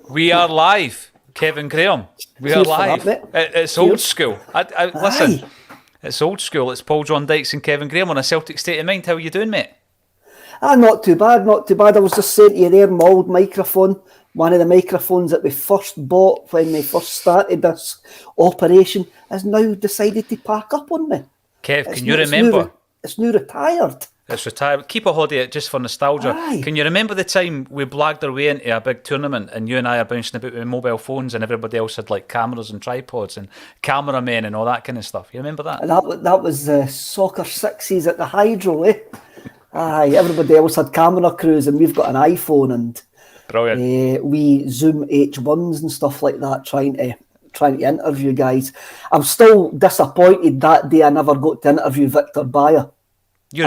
We are live, Kevin Graham. We are live. It's old school. Listen, it's old school. It's Paul John Dykes and Kevin Graham on a Celtic State of Mind. How are you doing, mate? Not too bad, not too bad. I was just saying to you there, my old microphone, one of the microphones that we first bought when we first started this operation, has now decided to pack up on me. Kev, can you remember? It's now retired. It's retired. Keep a hold of it just for nostalgia. Aye. Can you remember the time we blagged our way into a big tournament and you and I are bouncing about with mobile phones and everybody else had like cameras and tripods and cameramen and all that kind of stuff? You remember that? And that was soccer sixes at the Hydro, eh? Aye, everybody else had camera crews and we've got an iPhone and brilliant. We Zoom H1s and stuff like that trying to interview guys. I'm still disappointed that day I never got to interview Victor Bayer. You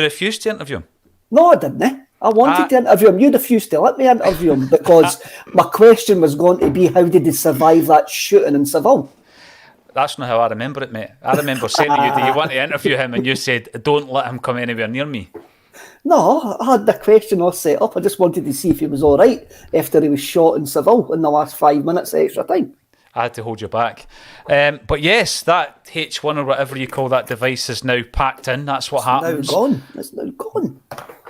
refused to interview him? No, I didn't. I wanted to interview him. You refused to let me interview him because my question was going to be, how did he survive that shooting in Seville? That's not how I remember it, mate. I remember saying to you, do you want to interview him? And you said, don't let him come anywhere near me. No, I had the question all set up. I just wanted to see if he was all right after he was shot in Seville in the last 5 minutes extra time. I had to hold you back. But yes, that H1 or whatever you call that device is now packed in. That's what happens. It's now gone.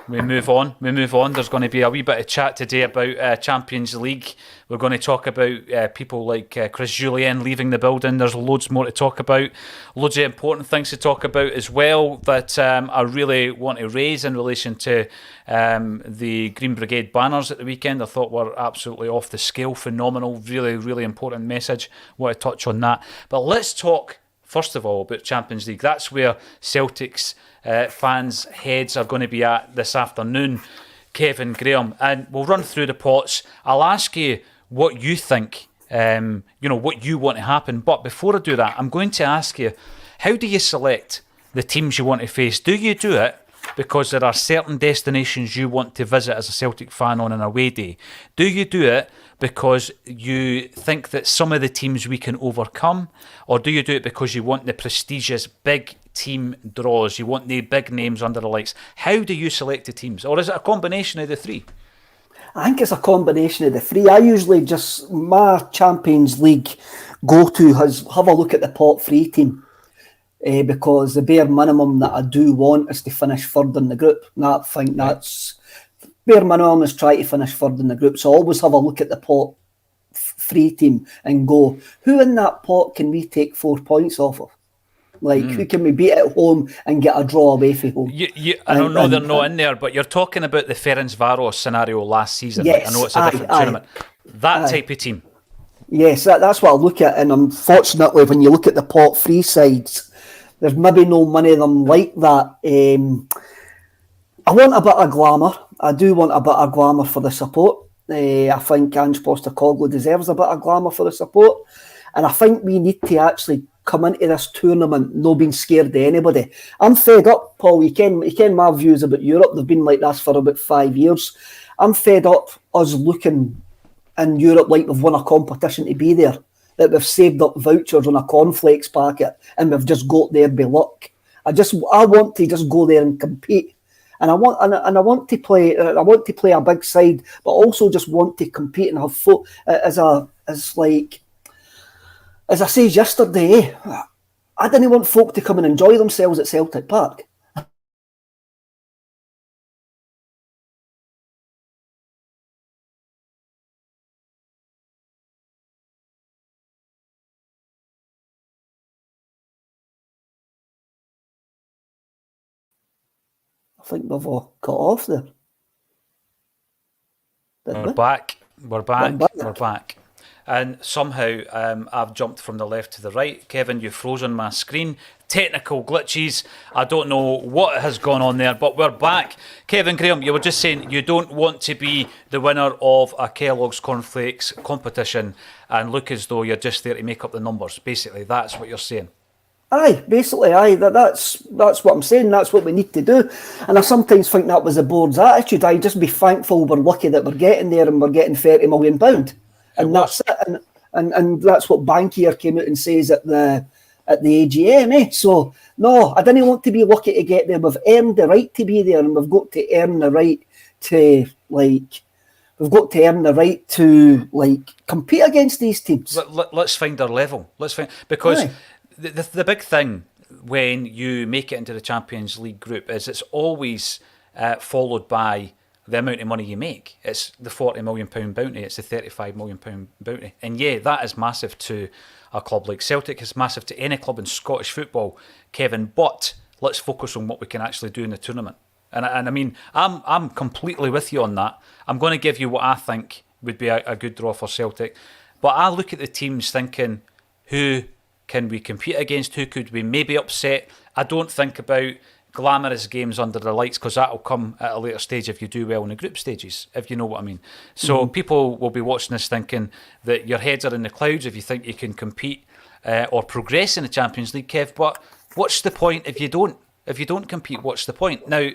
We move on. There's going to be a wee bit of chat today about Champions League. We're going to talk about people like Chris Jullien leaving the building. There's loads more to talk about. Loads of important things to talk about as well that I really want to raise in relation to the Green Brigade banners at the weekend. I thought were absolutely off the scale. Phenomenal. Really, really important message. Want to touch on that. But let's talk, first of all, about Champions League. That's where Celtic's fans' heads are going to be at this afternoon, Kevin Graham, and we'll run through the pots. I'll ask you what you think, what you want to happen. But before I do that, I'm going to ask you, how do you select the teams you want to face? Do you do it because there are certain destinations you want to visit as a Celtic fan on an away day? Do you do it because you think that some of the teams we can overcome? Or do you do it because you want the prestigious big team draws? You want the big names under the lights? How do you select the teams? Or is it a combination of the three? I think it's a combination of the three. I usually my Champions League go-to has have a look at the pot three team. Because the bare minimum that I do want is to finish third in the group. And I think that's bare minimum is try to finish third in the group. So I always have a look at the pot three team and go, who in that pot can we take 4 points off of? Like, who can we beat at home and get a draw away from home? I don't know they're not in there, but you're talking about the Ferencvaros scenario last season. Yes, I know it's a different tournament. That type of team. Yes, that's what I look at. And unfortunately, when you look at the pot three sides, there's maybe no many of them like that. I want a bit of glamour. I do want a bit of glamour for the support. I think Ange Postecoglou deserves a bit of glamour for the support. And I think we need to actually come into this tournament not being scared of anybody. I'm fed up, Paul. You ken my views about Europe. They've been like this for about 5 years. I'm fed up us looking in Europe like we've won a competition to be there. That we've saved up vouchers on a cornflakes packet and we've just got there by luck. I want to just go there and compete, and I want to play a big side, but also just want to compete and have fun. As I said yesterday, I didn't want folk to come and enjoy themselves at Celtic Park. I think we've all cut off there. We're back. And somehow I've jumped from the left to the right. Kevin, you've frozen my screen. Technical glitches. I don't know what has gone on there, but we're back. Kevin Graham, you were just saying you don't want to be the winner of a Kellogg's Cornflakes competition and look as though you're just there to make up the numbers. Basically, that's what you're saying. Aye, basically, that's what I'm saying. That's what we need to do. And I sometimes think that was the board's attitude. I just be thankful we're lucky that we're getting there and we're getting £30 million. And that's it. And that's what Bankier came out and says at the AGM. Eh? So, no, I didn't want to be lucky to get there. We've earned the right to be there and we've got to earn the right to, We've got to earn the right to compete against these teams. Let's find our level. Because Aye. the big thing when you make it into the Champions League group is it's always followed by the amount of money you make. It's the £40 million bounty, it's the £35 million bounty. And yeah, that is massive to a club like Celtic, it's massive to any club in Scottish football, Kevin, but let's focus on what we can actually do in the tournament. And I mean, I'm completely with you on that. I'm going to give you what I think would be a good draw for Celtic. But I look at the teams thinking, who can we compete against? Who could we maybe upset? I don't think about glamorous games under the lights, because that'll come at a later stage if you do well in the group stages, if you know what I mean. So people will be watching this thinking that your heads are in the clouds if you think you can compete or progress in the Champions League, Kev. But what's the point if you don't? If you don't compete, what's the point? Now,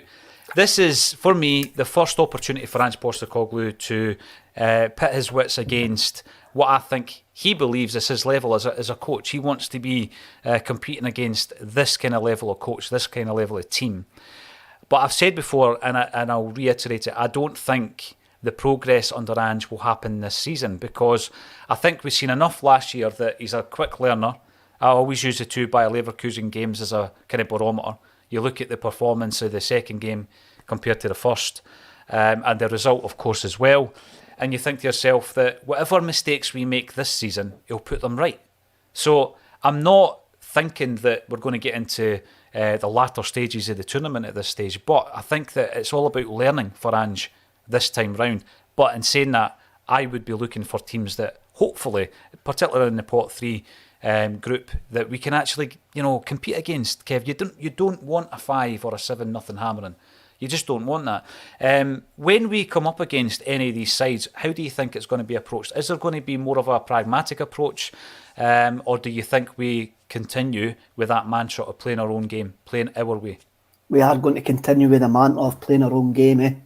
this is, for me, the first opportunity for Ange Postecoglou to pit his wits against what I think he believes is his level as a coach. He wants to be competing against this kind of level of coach, this kind of level of team. But I've said before, and I'll reiterate it, I don't think the progress under Ange will happen this season, because I think we've seen enough last year that he's a quick learner. I always use the two Bayer Leverkusen games as a kind of barometer. You look at the performance of the second game compared to the first, and the result, of course, as well. And you think to yourself that whatever mistakes we make this season, he'll put them right. So I'm not thinking that we're going to get into the latter stages of the tournament at this stage, but I think that it's all about learning for Ange this time round. But in saying that, I would be looking for teams that hopefully, particularly in the pot 3 group, that we can actually, compete against. Kev, you don't want a 5 or a 7-0 hammering. You just don't want that. When we come up against any of these sides, how do you think it's going to be approached? Is there going to be more of a pragmatic approach, or do you think we continue with that mantra of playing our own game, playing our way? We are going to continue with the mantra of playing our own game.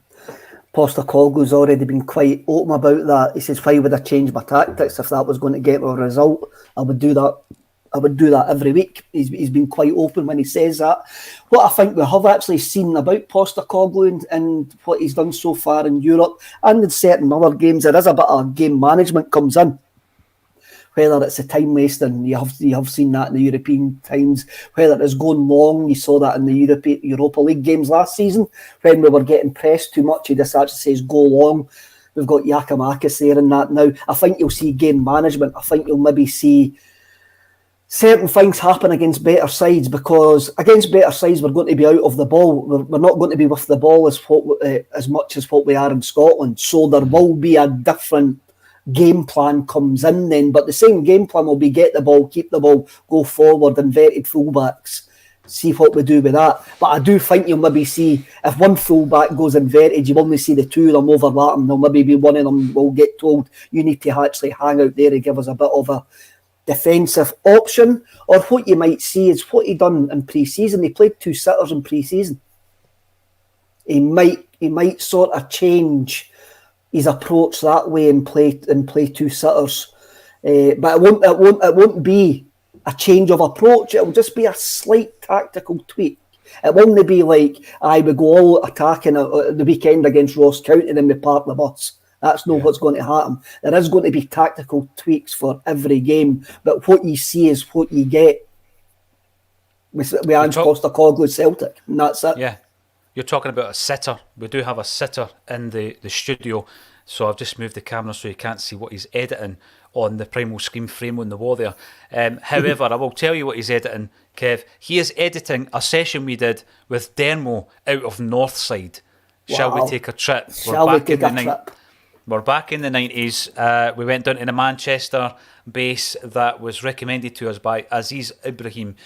Postecoglou's already been quite open about that. He says, why would I change my tactics if that was going to get a result? I would do that. I would do that every week. He's been quite open when he says that. What I think we have actually seen about Postecoglou and what he's done so far in Europe and in certain other games, there is a bit of game management comes in. Whether it's a time wasting, you have seen that in the European times. Whether it's going long, you saw that in the Europa League games last season when we were getting pressed too much. He just actually says go long. We've got Giakoumakis there and that now. I think you'll see game management. I think you'll maybe see certain things happen against better sides, because against better sides we're going to be out of the ball. We're not going to be with the ball as much as what we are in Scotland. So there will be a different game plan comes in then, but the same game plan will be get the ball, keep the ball, go forward, inverted fullbacks, see what we do with that. But I do think you'll maybe see, if one fullback goes inverted, you only see the two of them overlapping. There'll maybe be one of them will get told, you need to actually hang out there and give us a bit of a defensive option. Or what you might see is what he done in pre-season. He played 2 sitters in pre-season. He might sort of change his approach that way and play 2 sitters, but it won't be a change of approach. It'll just be a slight tactical tweak. It won't be like I would go all attacking at the weekend against Ross County and then we park the bus. That's not what's going to happen. There is going to be tactical tweaks for every game, but what you see is what you get with Ange Postecoglou Celtic, and that's it. Yeah. You're talking about a sitter. We do have a sitter in the studio, so I've just moved the camera so you can't see what he's editing on the Primal Scream frame on the wall there. However, I will tell you what he's editing, Kev. He is editing a session we did with Dermo out of Northside. Wow. Shall we take a trip? We're back in the 90s. We went down to the Manchester base that was recommended to us by Aziz Ibrahim,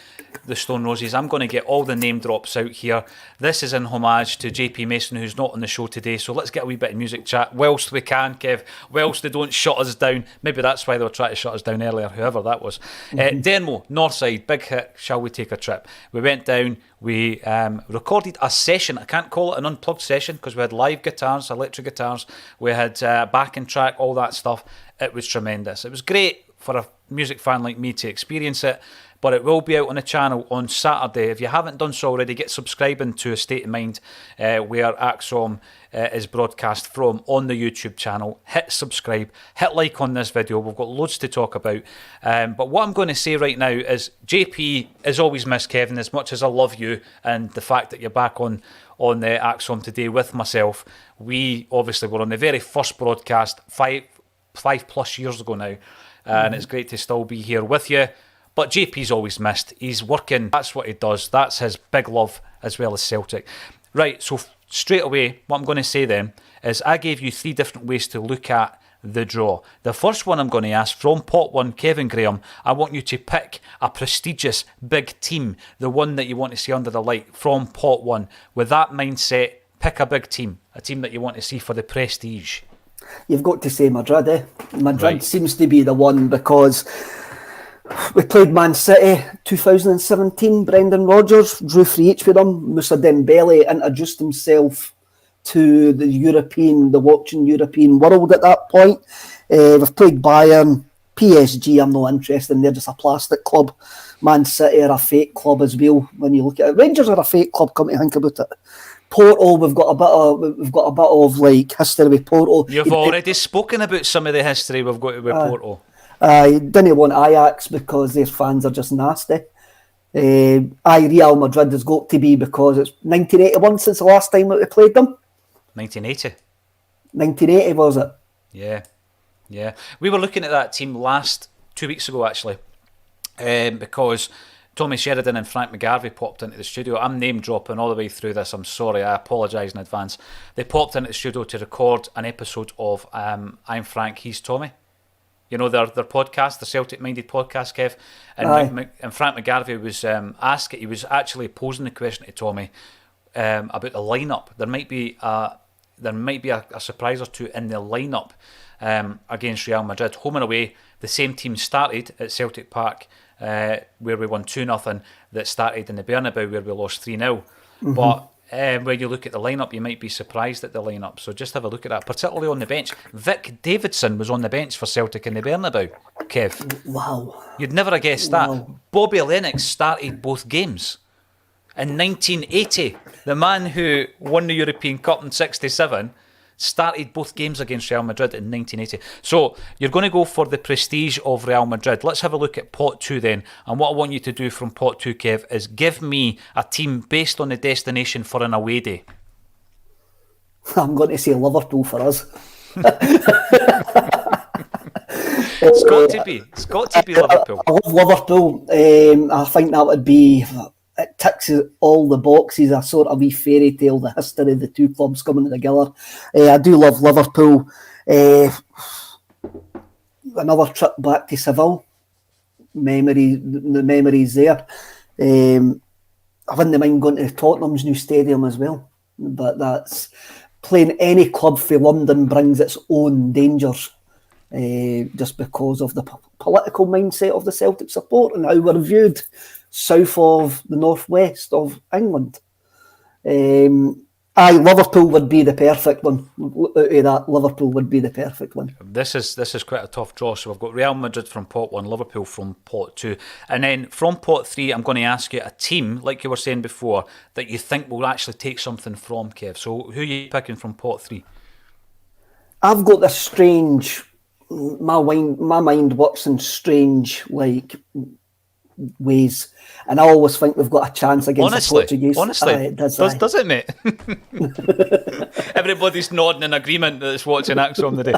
the Stone Roses. I'm going to get all the name drops out here. This is in homage to JP Mason, who's not on the show today. So let's get a wee bit of music chat whilst we can, Kev, whilst they don't shut us down. Maybe that's why they were trying to shut us down earlier, whoever that was. Denmo, Northside, big hit, Shall We Take a Trip? We went down, we recorded a session. I can't call it an unplugged session because we had live guitars, electric guitars, we had backing track, all that stuff. it was tremendous. It was great for a music fan like me to experience it, but it will be out on the channel on Saturday. If you haven't done so already, get subscribing to A State of Mind, where Acsom is broadcast from on the YouTube channel. Hit subscribe, hit like on this video. We've got loads to talk about. But what I'm going to say right now is JP is always missed, Kevin, as much as I love you and the fact that you're back on the Acsom today with myself. We obviously were on the very first broadcast five plus years ago now, and it's great to still be here with you. But JP's always missed. He's working. That's what he does. That's his big love as well as Celtic. Right, so straight away, what I'm going to say then is I gave you 3 different ways to look at the draw. The first one I'm going to ask, from pot 1, Kevin Graham, I want you to pick a prestigious big team, the one that you want to see under the light from pot 1. With that mindset, pick a big team, a team that you want to see for the prestige. You've got to say Madrid, eh? Madrid seems to be the one, because we played Man City 2017. Brendan Rodgers drew for each with them. Moussa Dembele introduced himself to the watching European world at that point. We've played Bayern, PSG. I'm not interested in. They're just a plastic club. Man City are a fake club as well. When you look at it, Rangers are a fake club. Come to think about it. Porto, we've got a bit of like history with Porto. You've already spoken about some of the history we've got with Porto. I didn't want Ajax because their fans are just nasty. Real Madrid has got to be, because it's 1981 since the last time that we played them. 1980. 1980 was it? Yeah. We were looking at that team 2 weeks ago actually, because Tommy Sheridan and Frank McGarvey popped into the studio. I'm name dropping all the way through this. I'm sorry, I apologise in advance. They popped into the studio to record an episode of I'm Frank, He's Tommy. You know, their podcast, the Celtic Minded podcast, Kev. And Frank McGarvey was he was actually posing the question to Tommy about the lineup. There might be a surprise or two in the lineup against Real Madrid. Home and away, the same team started at Celtic Park, where we won 2-0, that started in the Bernabeu where we lost 3-0. Mm-hmm. But when you look at the lineup, you might be surprised at the lineup. So just have a look at that, particularly on the bench. Vic Davidson was on the bench for Celtic in the Bernabeu, Kev. Wow. You'd never have guessed that. Bobby Lennox started both games. In 1980, the man who won the European Cup in 67 started both games against Real Madrid in 1980. So you're going to go for the prestige of Real Madrid. Let's have a look at pot 2 then. And what I want you to do from pot 2, Kev, is give me a team based on the destination for an away day. I'm going to say Liverpool for us. It's got to be Liverpool. I love Liverpool. I think that would be... It ticks all the boxes, a sort of wee fairy tale, the history of the two clubs coming together. I do love Liverpool. Another trip back to Seville. The memories there. I wouldn't mind going to Tottenham's new stadium as well. But that's... Playing any club for London brings its own dangers. Just because of the political mindset of the Celtic support and how we're viewed south of the northwest of England. Liverpool would be the perfect one. Out of that, Liverpool would be the perfect one. This is quite a tough draw. So we've got Real Madrid from pot 1, Liverpool from pot 2. And then from pot 3, I'm going to ask you a team, like you were saying before, that you think will actually take something from, Kev. So who are you picking from pot 3? I've got this strange... My mind works in strange, like... ways, and I always think we've got a chance against the Portuguese. Honestly, does it, mate? Everybody's nodding in agreement that's watching Acsom today.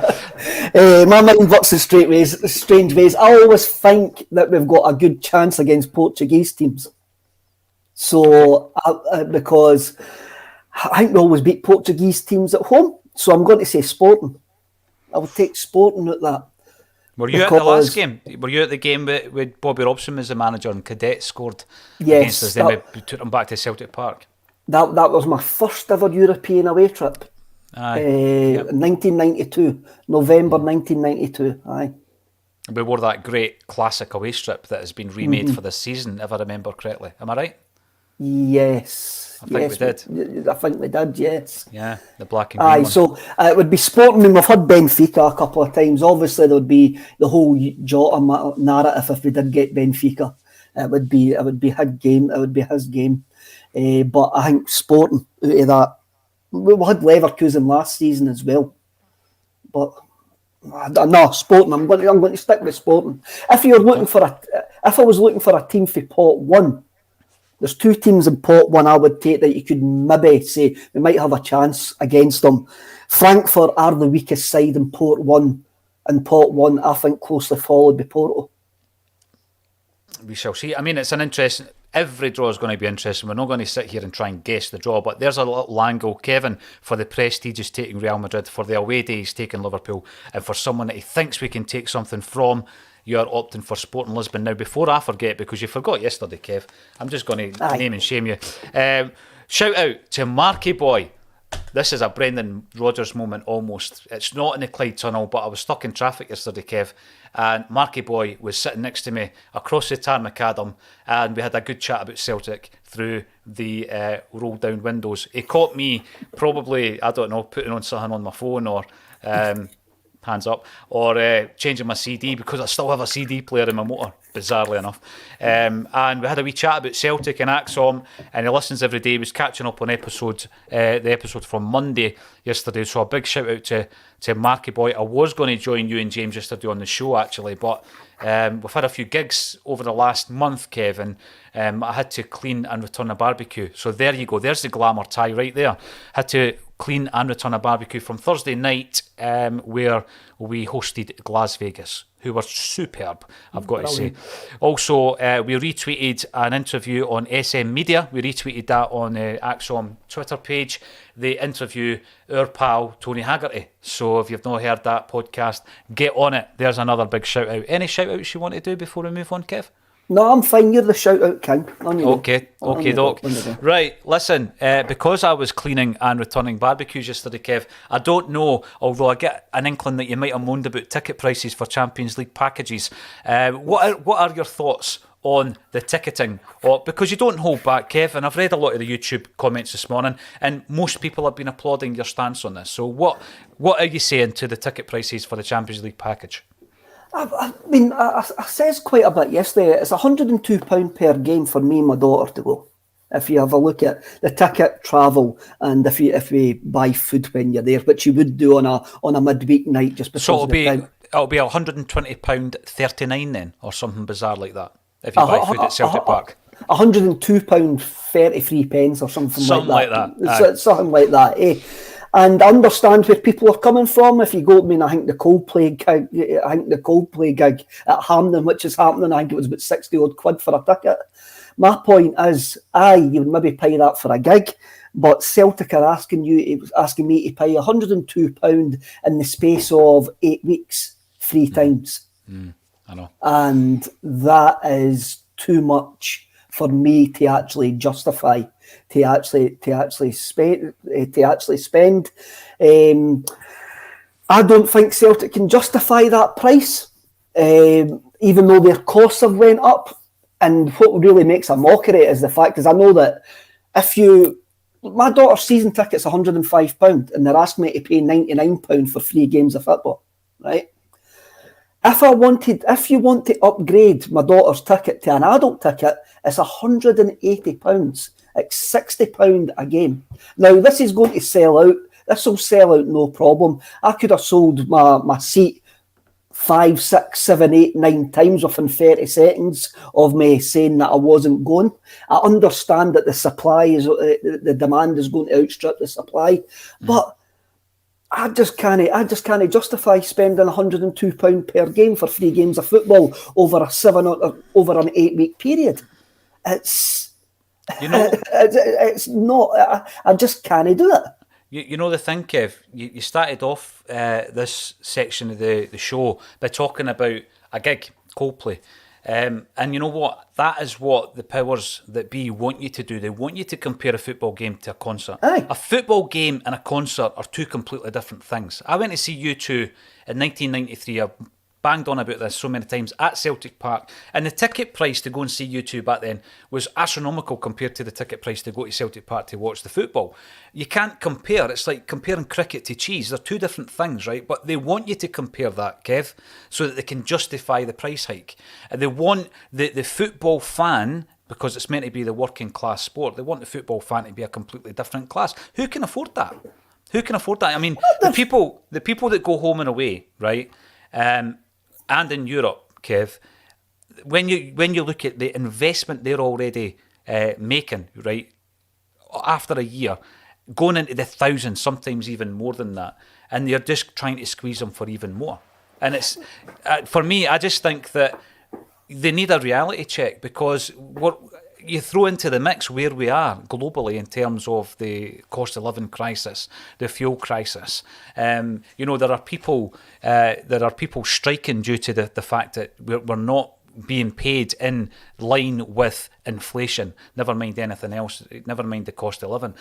My mind works in strange ways. I always think that we've got a good chance against Portuguese teams. So, because I think we always beat Portuguese teams at home, so I'm going to say Sporting. I would take Sporting at that. Were you at the last game? Were you at the game with Bobby Robson as the manager and Cadets scored against us? Then we took them back to Celtic Park. That was my first ever European away trip. 1992, November 1992. Aye. We wore that great classic away strip that has been remade for this season, if I remember correctly. Am I right? Yes. I think we did. I think we did, yes. Yeah, the black and green one. So it would be Sporting. I mean, we've had Benfica a couple of times. Obviously, there would be the whole Jota narrative if we did get Benfica. It would be his game. It would be his game. But I think Sporting, out of that, we had Leverkusen last season as well. But no, Sporting. I'm going to stick with Sporting. If I was looking for a team for pot one, there's two teams in pot one I would take that you could maybe say we might have a chance against them. Frankfurt are the weakest side in pot one. In pot one, I think closely followed by Porto. We shall see. I mean, it's an interesting... Every draw is going to be interesting. We're not going to sit here and try and guess the draw, but there's a little angle. Kevin, for the prestige, is taking Real Madrid. For the away day, he's taking Liverpool. And for someone that he thinks we can take something from, you are opting for Sporting Lisbon. Now, before I forget, because you forgot yesterday, Kev, I'm just going to name and shame you. Shout out to Marky Boy. This is a Brendan Rodgers moment almost. It's not in the Clyde Tunnel, but I was stuck in traffic yesterday, Kev, and Marky Boy was sitting next to me across the tarmac macadam, and we had a good chat about Celtic through the roll down windows. He caught me probably, I don't know, putting on something on my phone or hands up, or changing my CD, because I still have a CD player in my motor, bizarrely enough. And we had a wee chat about Celtic and Acsom, and he listens every day. He was catching up on the episode from Monday yesterday, so a big shout out to Marky Boy. I was going to join you and James yesterday on the show, actually, but we've had a few gigs over the last month, Kevin. I had to clean and return a barbecue. So there you go. There's the glamour tie right there. Had to clean and return a barbecue from Thursday night, where we hosted Las Vegas, who were superb, I've got to say. Also, we retweeted an interview on SM Media. We retweeted that on the Acsom Twitter page. They interview our pal Tony Haggerty. So if you've not heard that podcast, get on it. There's another big shout out. Any shout outs you want to do before we move on, Kev? No, I'm fine. You're the shout out king. Okay, doc. Right, listen, because I was cleaning and returning barbecues yesterday, Kev, I don't know, although I get an inkling that you might have moaned about ticket prices for Champions League packages. What are your thoughts on the ticketing? Because you don't hold back, Kev, and I've read a lot of the YouTube comments this morning, and most people have been applauding your stance on this. So what are you saying to the ticket prices for the Champions League package? I mean, I says quite a bit yesterday. It's £102 per game for me and my daughter to go. If you have a look at the ticket, travel, and if we buy food when you're there, which you would do on a midweek night, just because so of the time. It'll be £120.39 then, or something bizarre like that, if you buy food at Celtic Park. £102.33 or something like that. Something like that, eh? And I understand where people are coming from. If you go, I think the Coldplay gig at Hampden, which is happening, I think it was about 60 odd quid for a ticket. My point is, you would maybe pay that for a gig, but Celtic are asking me to pay £102 in the space of 8 weeks, 3 times. I know. And that is too much for me to actually justify, to actually spend. I don't think Celtic can justify that price, even though their costs have went up. And what really makes a mockery is the fact is I know that my daughter's season ticket's £105 and they're asking me to pay £99 for 3 games of football, right? If you want to upgrade my daughter's ticket to an adult ticket, it's £180. It's £60 a game. Now, this is going to sell out. This will sell out no problem. I could have sold my seat 5, 6, 7, 8, 9 times within 30 seconds of me saying that I wasn't going. I understand that the demand is going to outstrip the supply, but I just can't justify spending £102 per game for 3 games of football over an 8 week period. It's not. I just can't do it. You know the thing, Kev, you started off this section of the show by talking about a gig, Coldplay. And you know what? That is what the powers that be want you to do. They want you to compare a football game to a concert. Aye. A football game and a concert are 2 completely different things. I went to see U2 in 1993. banged on about this so many times at Celtic Park, and the ticket price to go and see U2 back then was astronomical compared to the ticket price to go to Celtic Park to watch the football. You can't compare. It's like comparing cricket to cheese. They're two different things, right? But they want you to compare that, Kev, so that they can justify the price hike. And they want the football fan, because it's meant to be the working class sport, they want the football fan to be a completely different class. Who can afford that? Who can afford that? I mean, the people that go home and away, right? And in Europe, Kev, when you look at the investment they're already making, right, after a year, going into the thousands, sometimes even more than that, and they're just trying to squeeze them for even more. And it's for me, I just think that they need a reality check, because what you throw into the mix where we are globally in terms of the cost of living crisis, the fuel crisis. There are people striking due to the fact that we're not being paid in line with inflation. Never mind anything else. Never mind the cost of living.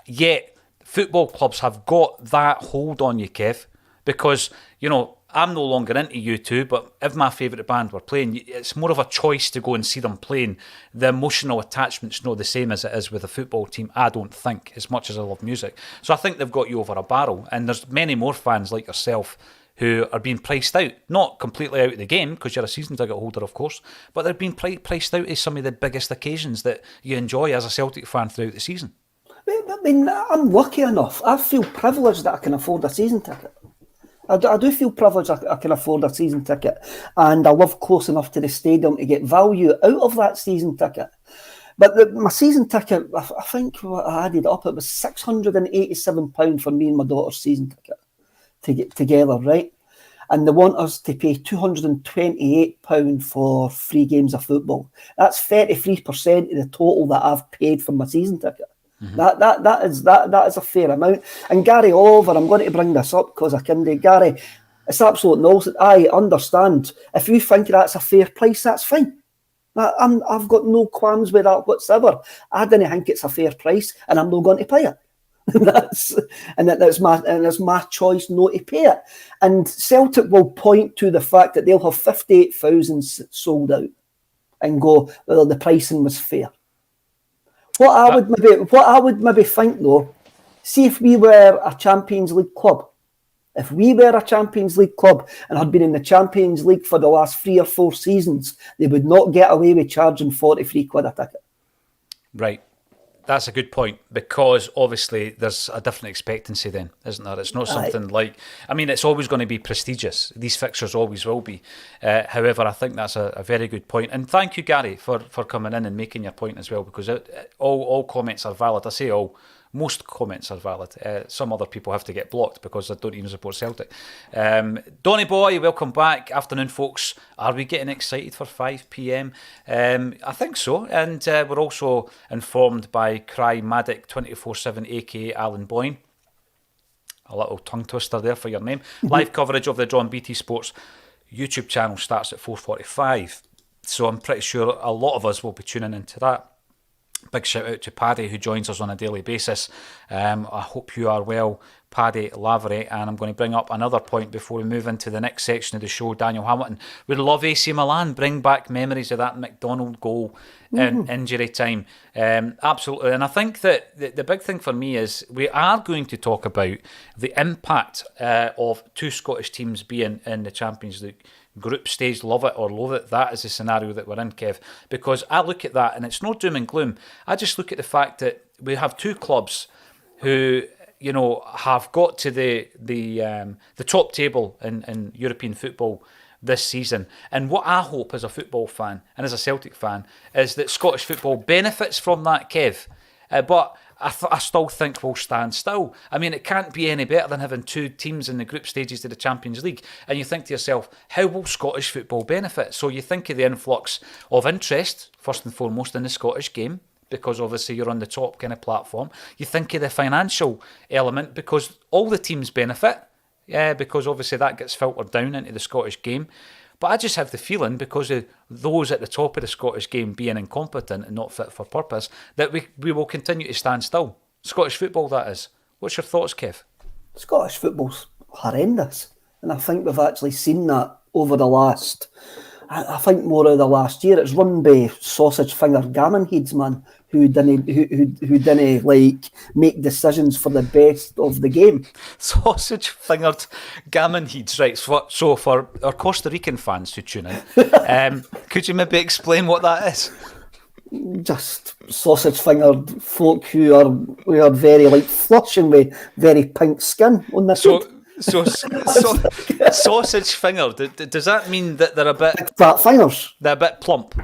Yet football clubs have got that hold on you, Kev, because I'm no longer into U2, but if my favourite band were playing, it's more of a choice to go and see them playing. The emotional attachment's not the same as it is with a football team, I don't think, as much as I love music. So I think they've got you over a barrel, and there's many more fans like yourself who are being priced out, not completely out of the game, because you're a season ticket holder, of course, but they're being priced out as some of the biggest occasions that you enjoy as a Celtic fan throughout the season. I mean, I'm lucky enough. I feel privileged that I can afford a season ticket. I do feel privileged I can afford a season ticket, and I live close enough to the stadium to get value out of that season ticket. But my season ticket, I think I added up, it was £687 for me and my daughter's season ticket to get together, right? And they want us to pay £228 for 3 games of football. That's 33% of the total that I've paid for my season ticket. Mm-hmm. That is a fair amount. And Gary Oliver, I'm going to bring this up because I can do. Gary, it's absolute nonsense. I understand. If you think that's a fair price, that's fine. I've got no qualms with that whatsoever. I don't think it's a fair price, and I'm not going to pay it. That's my choice not to pay it. And Celtic will point to the fact that they'll have 58,000 sold out and go, well, the pricing was fair. What I would maybe think though, see if we were a Champions League club. If we were a Champions League club and had been in the Champions League for the last 3 or 4 seasons, they would not get away with charging £43 a ticket. Right. That's a good point, because obviously there's a different expectancy then, isn't there? It's not something like... I mean, it's always going to be prestigious. These fixtures always will be. However, I think that's a very good point. And thank you, Gary, for coming in and making your point as well, because all comments are valid. I say all. Most comments are valid. Some other people have to get blocked because they don't even support Celtic. Donny Boy, welcome back. Afternoon, folks. Are we getting excited for 5 p.m? I think so. And we're also informed by Cry Maddock 24/7, aka Alan Boyne. A little tongue twister there for your name. Live coverage of the draw on BT Sports YouTube channel starts at 4:45. So I'm pretty sure a lot of us will be tuning into that. Big shout out to Paddy, who joins us on a daily basis. I hope you are well, Paddy Lavery. And I'm going to bring up another point before we move into the next section of the show. Daniel Hamilton, we'd love AC Milan. Bring back memories of that McDonald goal in injury time. Absolutely. And I think that the big thing for me is we are going to talk about the impact of 2 Scottish teams being in the Champions League group stage. Love it or loathe it. That is the scenario that we're in, Kev, because I look at that and it's no doom and gloom. I just look at the fact that we have 2 clubs who, have got to the top table in European football this season. And what I hope as a football fan and as a Celtic fan is that Scottish football benefits from that, Kev. But I still think we'll stand still. I mean, it can't be any better than having 2 teams in the group stages to the Champions League. And you think to yourself, how will Scottish football benefit? So you think of the influx of interest, first and foremost, in the Scottish game, because obviously you're on the top kind of platform. You think of the financial element, because all the teams benefit, because obviously that gets filtered down into the Scottish game. But I just have the feeling, because of those at the top of the Scottish game being incompetent and not fit for purpose, that we will continue to stand still. Scottish football, that is. What's your thoughts, Kev? Scottish football's horrendous. And I think we've actually seen that over the last, I think more of the last year, it's run by sausage finger gammon heads, man, who didn't like make decisions for the best of the game. Sausage fingered gammon heads, right? So for our Costa Rican fans who tune in, could you maybe explain what that is? Just sausage fingered folk who are very like flushing with very pink skin on their So feet. sausage fingered. Does that mean that they're a bit Fat fingers. they're a bit plump?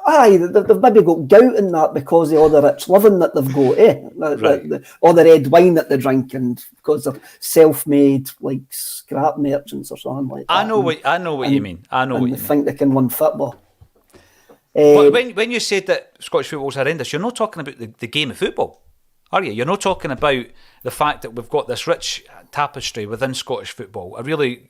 Aye, they've maybe got gout in that because of all the rich living that they've got, Right. all the red wine that they drink, and because they're self-made like scrap merchants or something like that. I know what you mean. I know what you They mean. think they can run football. But when you said that Scottish football's horrendous, you're not talking about the game of football, are you? You're not talking about the fact that we've got this rich tapestry within Scottish football. I really,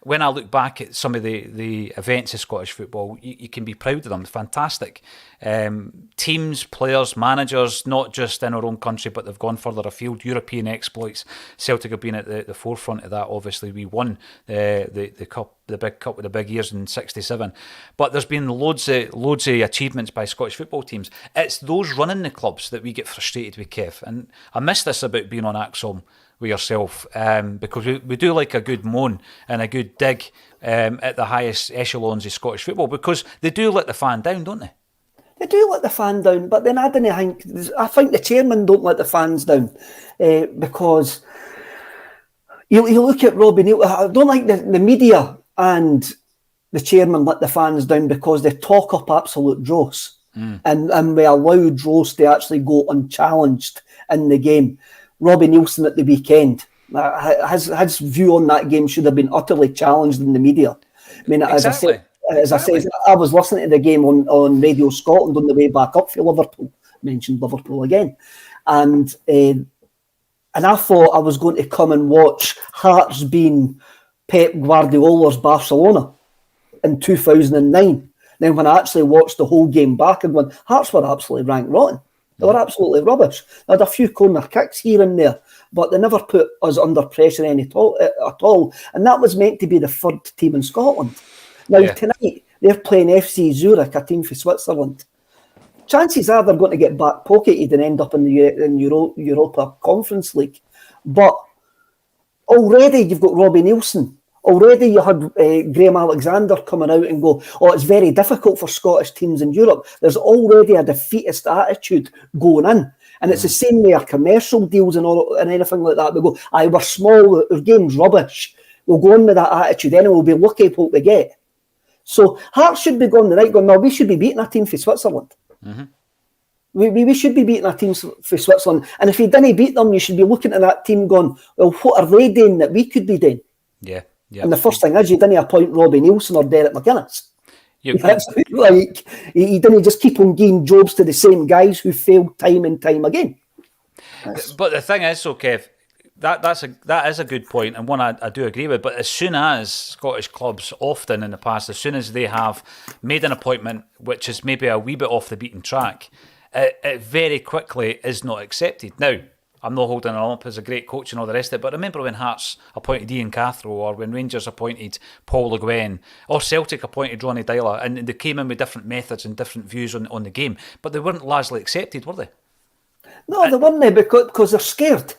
when I look back at some of the events of Scottish football, you can be proud of them. Fantastic. Teams, players, managers, not just in our own country, but they've gone further afield. European exploits. Celtic have been at the forefront of that. Obviously, we won the cup, the big cup with the big years in '67. But there's been loads of achievements by Scottish football teams. It's those running the clubs that we get frustrated with, Kev. And I miss this about being on Acsom with yourself, because we do like a good moan and a good dig at the highest echelons of Scottish football, because they do let the fan down, don't they? They do let the fan down, but then I think the chairman don't let the fans down, because you look at Robbie Neal. I don't like the media and the chairman let the fans down because they talk up absolute dross, and we allow dross to actually go unchallenged in the game. Robbie Neilson at the weekend, his view on that game should have been utterly challenged in the media. I mean, Exactly. As I said, I was listening to the game on Radio Scotland on the way back up for Liverpool. Mentioned Liverpool again, and I thought I was going to come and watch Hearts being Pep Guardiola's Barcelona in 2009. Then when I actually watched the whole game back and went, Hearts were absolutely rank rotten. They were absolutely rubbish. They had a few corner kicks here and there, but they never put us under pressure at all. And that was meant to be the third team in Scotland. Now, tonight, they're playing FC Zurich, a team from Switzerland. Chances are they're going to get back-pocketed and end up in the Europa Conference League. But already you've got Robbie Neilson. Already you had Graham Alexander coming out and go, it's very difficult for Scottish teams in Europe. There's already a defeatist attitude going in. And it's the same with our commercial deals and anything like that. We go, we're small, our game's rubbish. We'll go in with that attitude then and we'll be lucky what we get. So Hearts should be going the night going, no, we should be beating a team for Switzerland. Mm-hmm. We should be beating a team for Switzerland. And if you didn't beat them, you should be looking at that team going, well, what are they doing that we could be doing? Yeah. And the first thing is, you didn't appoint Robbie Neilson or Derek McGuinness. He didn't just keep on giving jobs to the same guys who failed time and time again. But the thing is, Kev, that is a good point, and one I do agree with. But as soon as Scottish clubs, often in the past, as soon as they have made an appointment which is maybe a wee bit off the beaten track, it very quickly is not accepted. Now, I'm not holding him up as a great coach and all the rest of it, but remember when Hearts appointed Ian Cathro, or when Rangers appointed Paul Le Guen, or Celtic appointed Ronnie Dyler, and they came in with different methods and different views on the game, but they weren't largely accepted, were they? No, they weren't, because they're scared.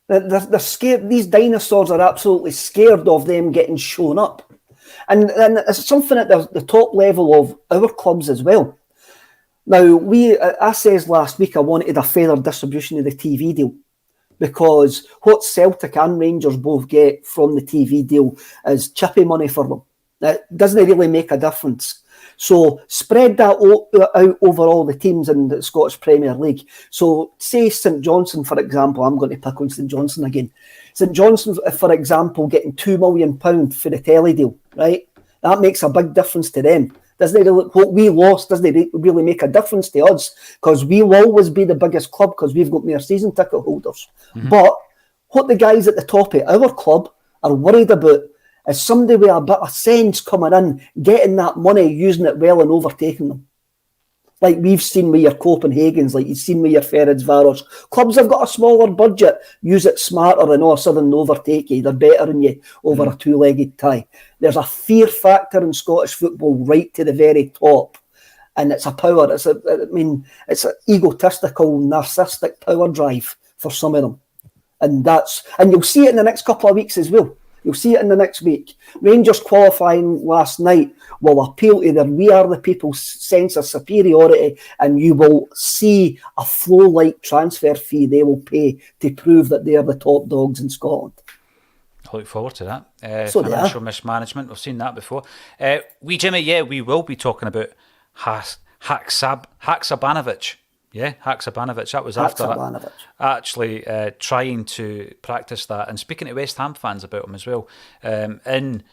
They're scared. These dinosaurs are absolutely scared of them getting shown up. And it's something at the top level of our clubs as well. Now, I says last week I wanted a fairer distribution of the TV deal, because what Celtic and Rangers both get from the TV deal is chippy money for them. It doesn't really make a difference. So spread that out over all the teams in the Scottish Premier League. So say St Johnstone, for example, I'm going to pick on St Johnstone again. St Johnstone, for example, getting £2 million for the telly deal, right? That makes a big difference to them. Doesn't really, what we lost doesn't really make a difference to us, because we will always be the biggest club because we've got more season ticket holders. Mm-hmm. But what the guys at the top of our club are worried about is somebody with a bit of sense coming in, getting that money, using it well and overtaking them. Like we've seen with your Copenhagens, like you've seen with your Ferencvaros. Clubs have got a smaller budget, use it smarter, and all of a sudden they overtake you. They're better than you over a two-legged tie. There's a fear factor in Scottish football right to the very top. And it's a power. It's an egotistical, narcissistic power drive for some of them. And you'll see it in the next couple of weeks as well. You'll see it in the next week. Rangers qualifying last night will appeal to their "we are the people's" sense of superiority, and you will see a flow-like transfer fee they will pay to prove that they are the top dogs in Scotland. I look forward to that. Financial mismanagement, we've seen that before. Jimmy, we will be talking about Haksabanovic. Yeah, Haksabanovic. That was after actually trying to practice that and speaking to West Ham fans about him as well in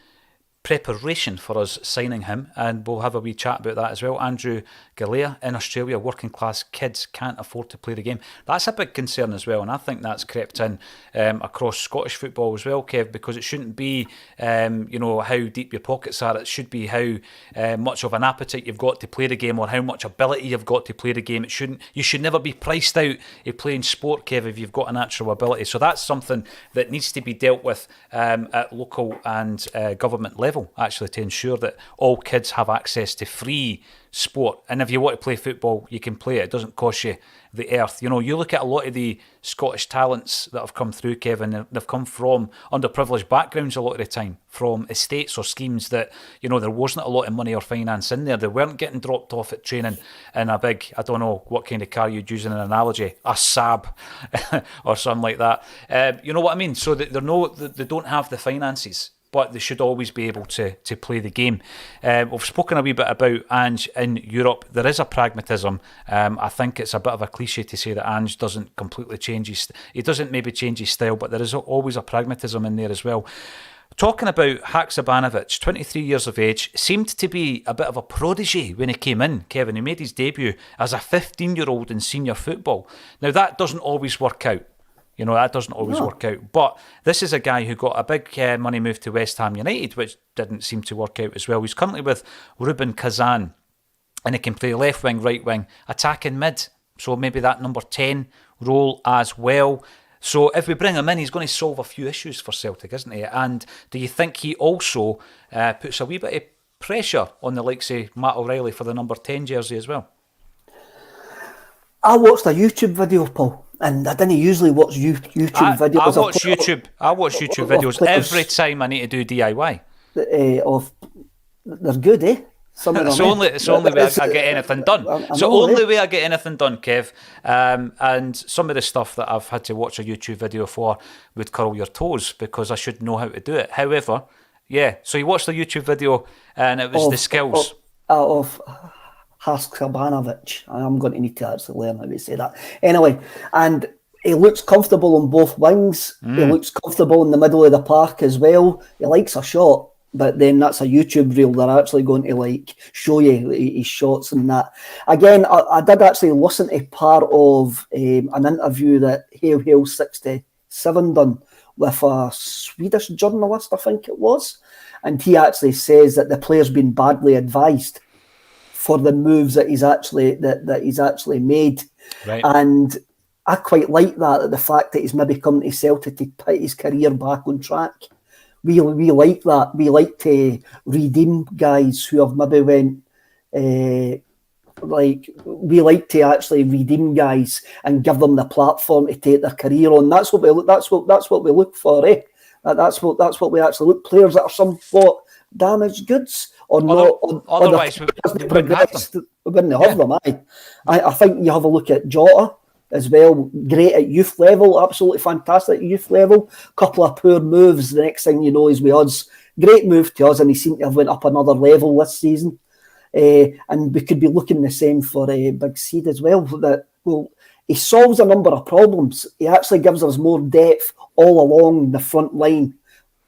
preparation for us signing him, and we'll have a wee chat about that as well. Andrew Galea, in Australia, working class kids can't afford to play the game. That's a big concern as well, and I think that's crept in across Scottish football as well, Kev, because it shouldn't be how deep your pockets are. It should be how much of an appetite you've got to play the game, or how much ability you've got to play the game. You should never be priced out of playing sport, Kev, if you've got a natural ability. So that's something that needs to be dealt with at local and government level, actually, to ensure that all kids have access to free sport. And if you want to play football, you can play it. It doesn't cost you the earth. You look at a lot of the Scottish talents that have come through, Kevin. They've come from underprivileged backgrounds a lot of the time, from estates or schemes that, there wasn't a lot of money or finance in there. They weren't getting dropped off at training in a big, I don't know what kind of car you'd use in an analogy, a Saab or something like that. You know what I mean? So that they don't have the finances, but they should always be able to play the game. We've spoken a wee bit about Ange in Europe. There is a pragmatism. I think it's a bit of a cliche to say that Ange doesn't completely change he doesn't maybe change his style, but there is always a pragmatism in there as well. Talking about Haksabanovic, 23 years of age, seemed to be a bit of a prodigy when he came in, Kevin. He made his debut as a 15-year-old in senior football. Now, that doesn't always work out. That doesn't always work out. But this is a guy who got a big money move to West Ham United, which didn't seem to work out as well. He's currently with Rubin Kazan, and he can play left wing, right wing, attacking mid. So maybe that number 10 role as well. So if we bring him in, he's going to solve a few issues for Celtic, isn't he? And do you think he also puts a wee bit of pressure on the likes of Matt O'Reilly for the number 10 jersey as well? I watched a YouTube video, Paul, and I didn't usually watch YouTube videos. I watch YouTube videos every time I need to do DIY. They're good, eh? Some of them. It's the only way I get anything done. It's the only way I get anything done, Kev. And some of the stuff that I've had to watch a YouTube video for would curl your toes because I should know how to do it. However, so you watched the YouTube video and it was the skills of Haksabanovic. I'm going to need to actually learn how to say that. Anyway, and he looks comfortable on both wings. He looks comfortable in the middle of the park as well. He likes a shot, but then that's a YouTube reel. They're actually going to show you his shots and that. Again, I did actually listen to part of an interview that Hail 67 done with a Swedish journalist, I think it was, and he actually says that the player's been badly advised for the moves that he's actually made. Right. And I quite like that, the fact that he's maybe come to Celtic to put his career back on track. We like that. We like to redeem guys who have maybe went we like to actually redeem guys and give them the platform to take their career on. That's what we look for, eh? That's what we actually look. Players that are somewhat damaged goods or not. Otherwise, we wouldn't have them. We wouldn't have them. I think you have a look at Jota as well. Great at youth level, absolutely fantastic at youth level. Couple of poor moves. The next thing you know, he's with us. Great move to us, and he seemed to have went up another level this season. And we could be looking the same for Big Seed as well. He solves a number of problems. He actually gives us more depth all along the front line.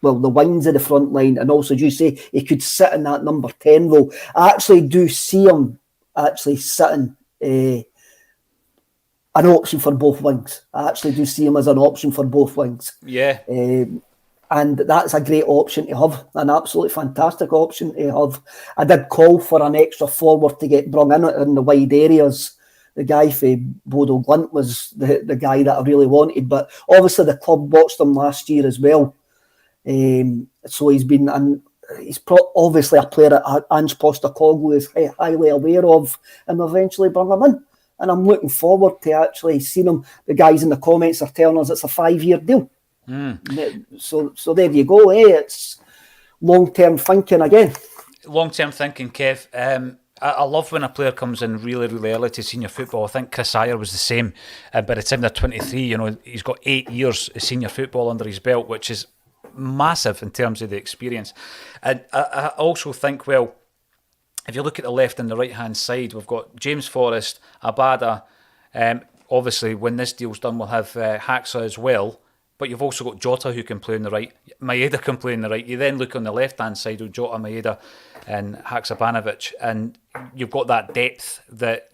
Well, the wings of the front line, and also, as you say, he could sit in that number 10 role. I actually do see him actually sitting an option for both wings. I actually do see him as an option for both wings. Yeah. And that's a great option to have, an absolutely fantastic option to have. I did call for an extra forward to get brought in the wide areas. The guy for Bodo Glimt was the guy that I really wanted, but obviously the club watched him last year as well. So he's been, and he's obviously a player that Ange Postecoglou is highly aware of, and eventually bring him in. And I'm looking forward to actually seeing him. The guys in the comments are telling us it's a 5-year deal. So there you go. It's long-term thinking again. Long-term thinking, Kev. I love when a player comes in really, really early to senior football. I think Chris Ayer was the same. By the time they're 23, he's got 8 years of senior football under his belt, which is massive in terms of the experience. And I also think, well, if you look at the left and the right-hand side, we've got James Forrest, Abada. Obviously, when this deal's done, we'll have Haxa as well. But you've also got Jota who can play on the right. Maeda can play on the right. You then look on the left-hand side with Jota, Maeda and Haksabanovic, and you've got that depth that,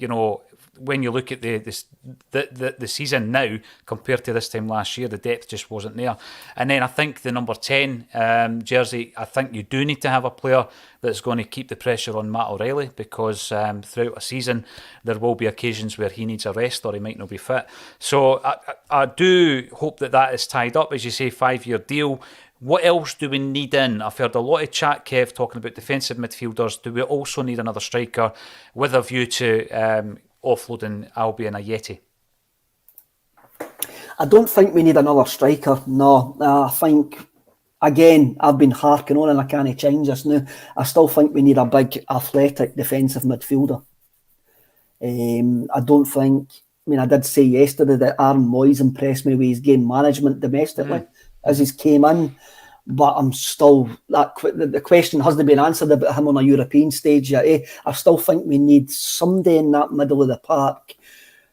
when you look at the season now compared to this time last year, the depth just wasn't there. And then I think the number 10 jersey, I think you do need to have a player that's going to keep the pressure on Matt O'Reilly, because throughout a season there will be occasions where he needs a rest or he might not be fit. So I do hope that is tied up, as you say, 5-year deal. What else do we need in? I've heard a lot of chat, Kev, talking about defensive midfielders. Do we also need another striker with a view to offloading Albion Ajeti? I don't think we need another striker, no. I think, again, I've been harking on and I can't change this now. I still think we need a big, athletic defensive midfielder. I don't think, I did say yesterday that Aaron Moyes impressed me with his game management domestically as he's came in, but I'm still, the question hasn't been answered about him on a European stage yet. I still think we need somebody in that middle of the park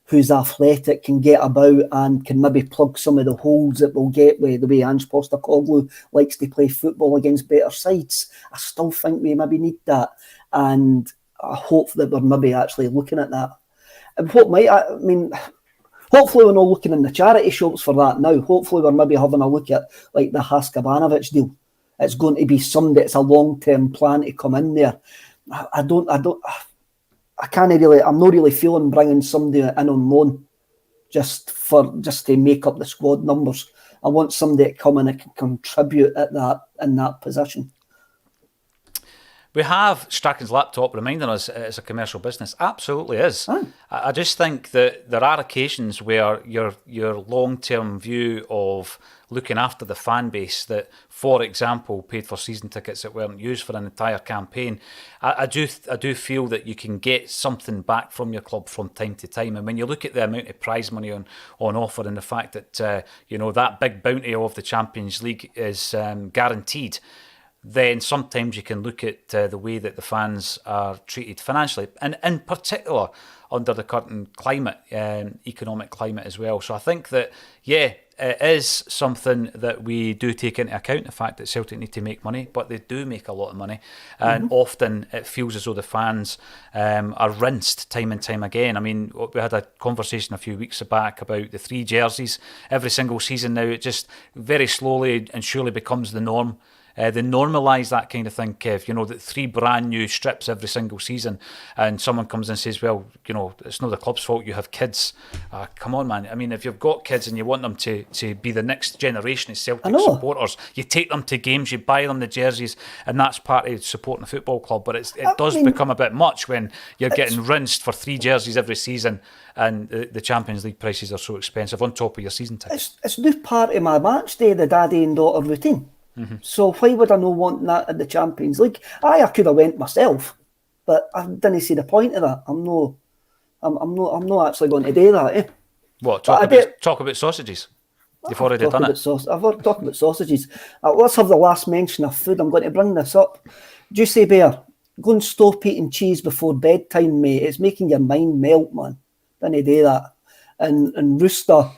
who's athletic, can get about and can maybe plug some of the holes that we'll get with the way Ange Postecoglou likes to play football against better sides. I still think we maybe need that, and I hope that we're maybe actually looking at that. And hopefully we're not looking in the charity shops for that now. Hopefully we're maybe having a look at like the Haskabanovic deal. It's going to be somebody that's a long-term plan to come in there. I'm not really feeling bringing somebody in on loan just to make up the squad numbers. I want somebody to come in and can contribute in that position. We have Strachan's laptop reminding us it's a commercial business. Absolutely is. Oh. I just think that there are occasions where your long-term view of looking after the fan base that, for example, paid for season tickets that weren't used for an entire campaign. I do feel that you can get something back from your club from time to time. And when you look at the amount of prize money on offer and the fact that that big bounty of the Champions League is guaranteed, then sometimes you can look at the way that the fans are treated financially, and in particular under the current climate, economic climate as well. So I think that, it is something that we do take into account, the fact that Celtic need to make money, but they do make a lot of money. And often it feels as though the fans are rinsed time and time again. I mean, we had a conversation a few weeks back about the 3 jerseys every single season now. It just very slowly and surely becomes the norm. They normalise that kind of thing, Kev, that 3 brand new strips every single season, and someone comes in and says, well, it's not the club's fault, you have kids. Come on, man. I mean, if you've got kids and you want them to be the next generation of Celtic supporters, you take them to games, you buy them the jerseys, and that's part of supporting a football club. But it does become a bit much when you're getting rinsed for 3 jerseys every season, and the Champions League prices are so expensive on top of your season tickets. It's new part of my match day, the daddy and daughter routine. So why would I not want that at the Champions League? I could have went myself, but I didn't see the point of that. I'm not actually going to do that. What? Talk about sausages. You've already done it. I've already talked about sausages. Let's have the last mention of food. I'm going to bring this up. Juicy Bear, go and stop eating cheese before bedtime, mate. It's making your mind melt, man. Didn't do that. And Rooster,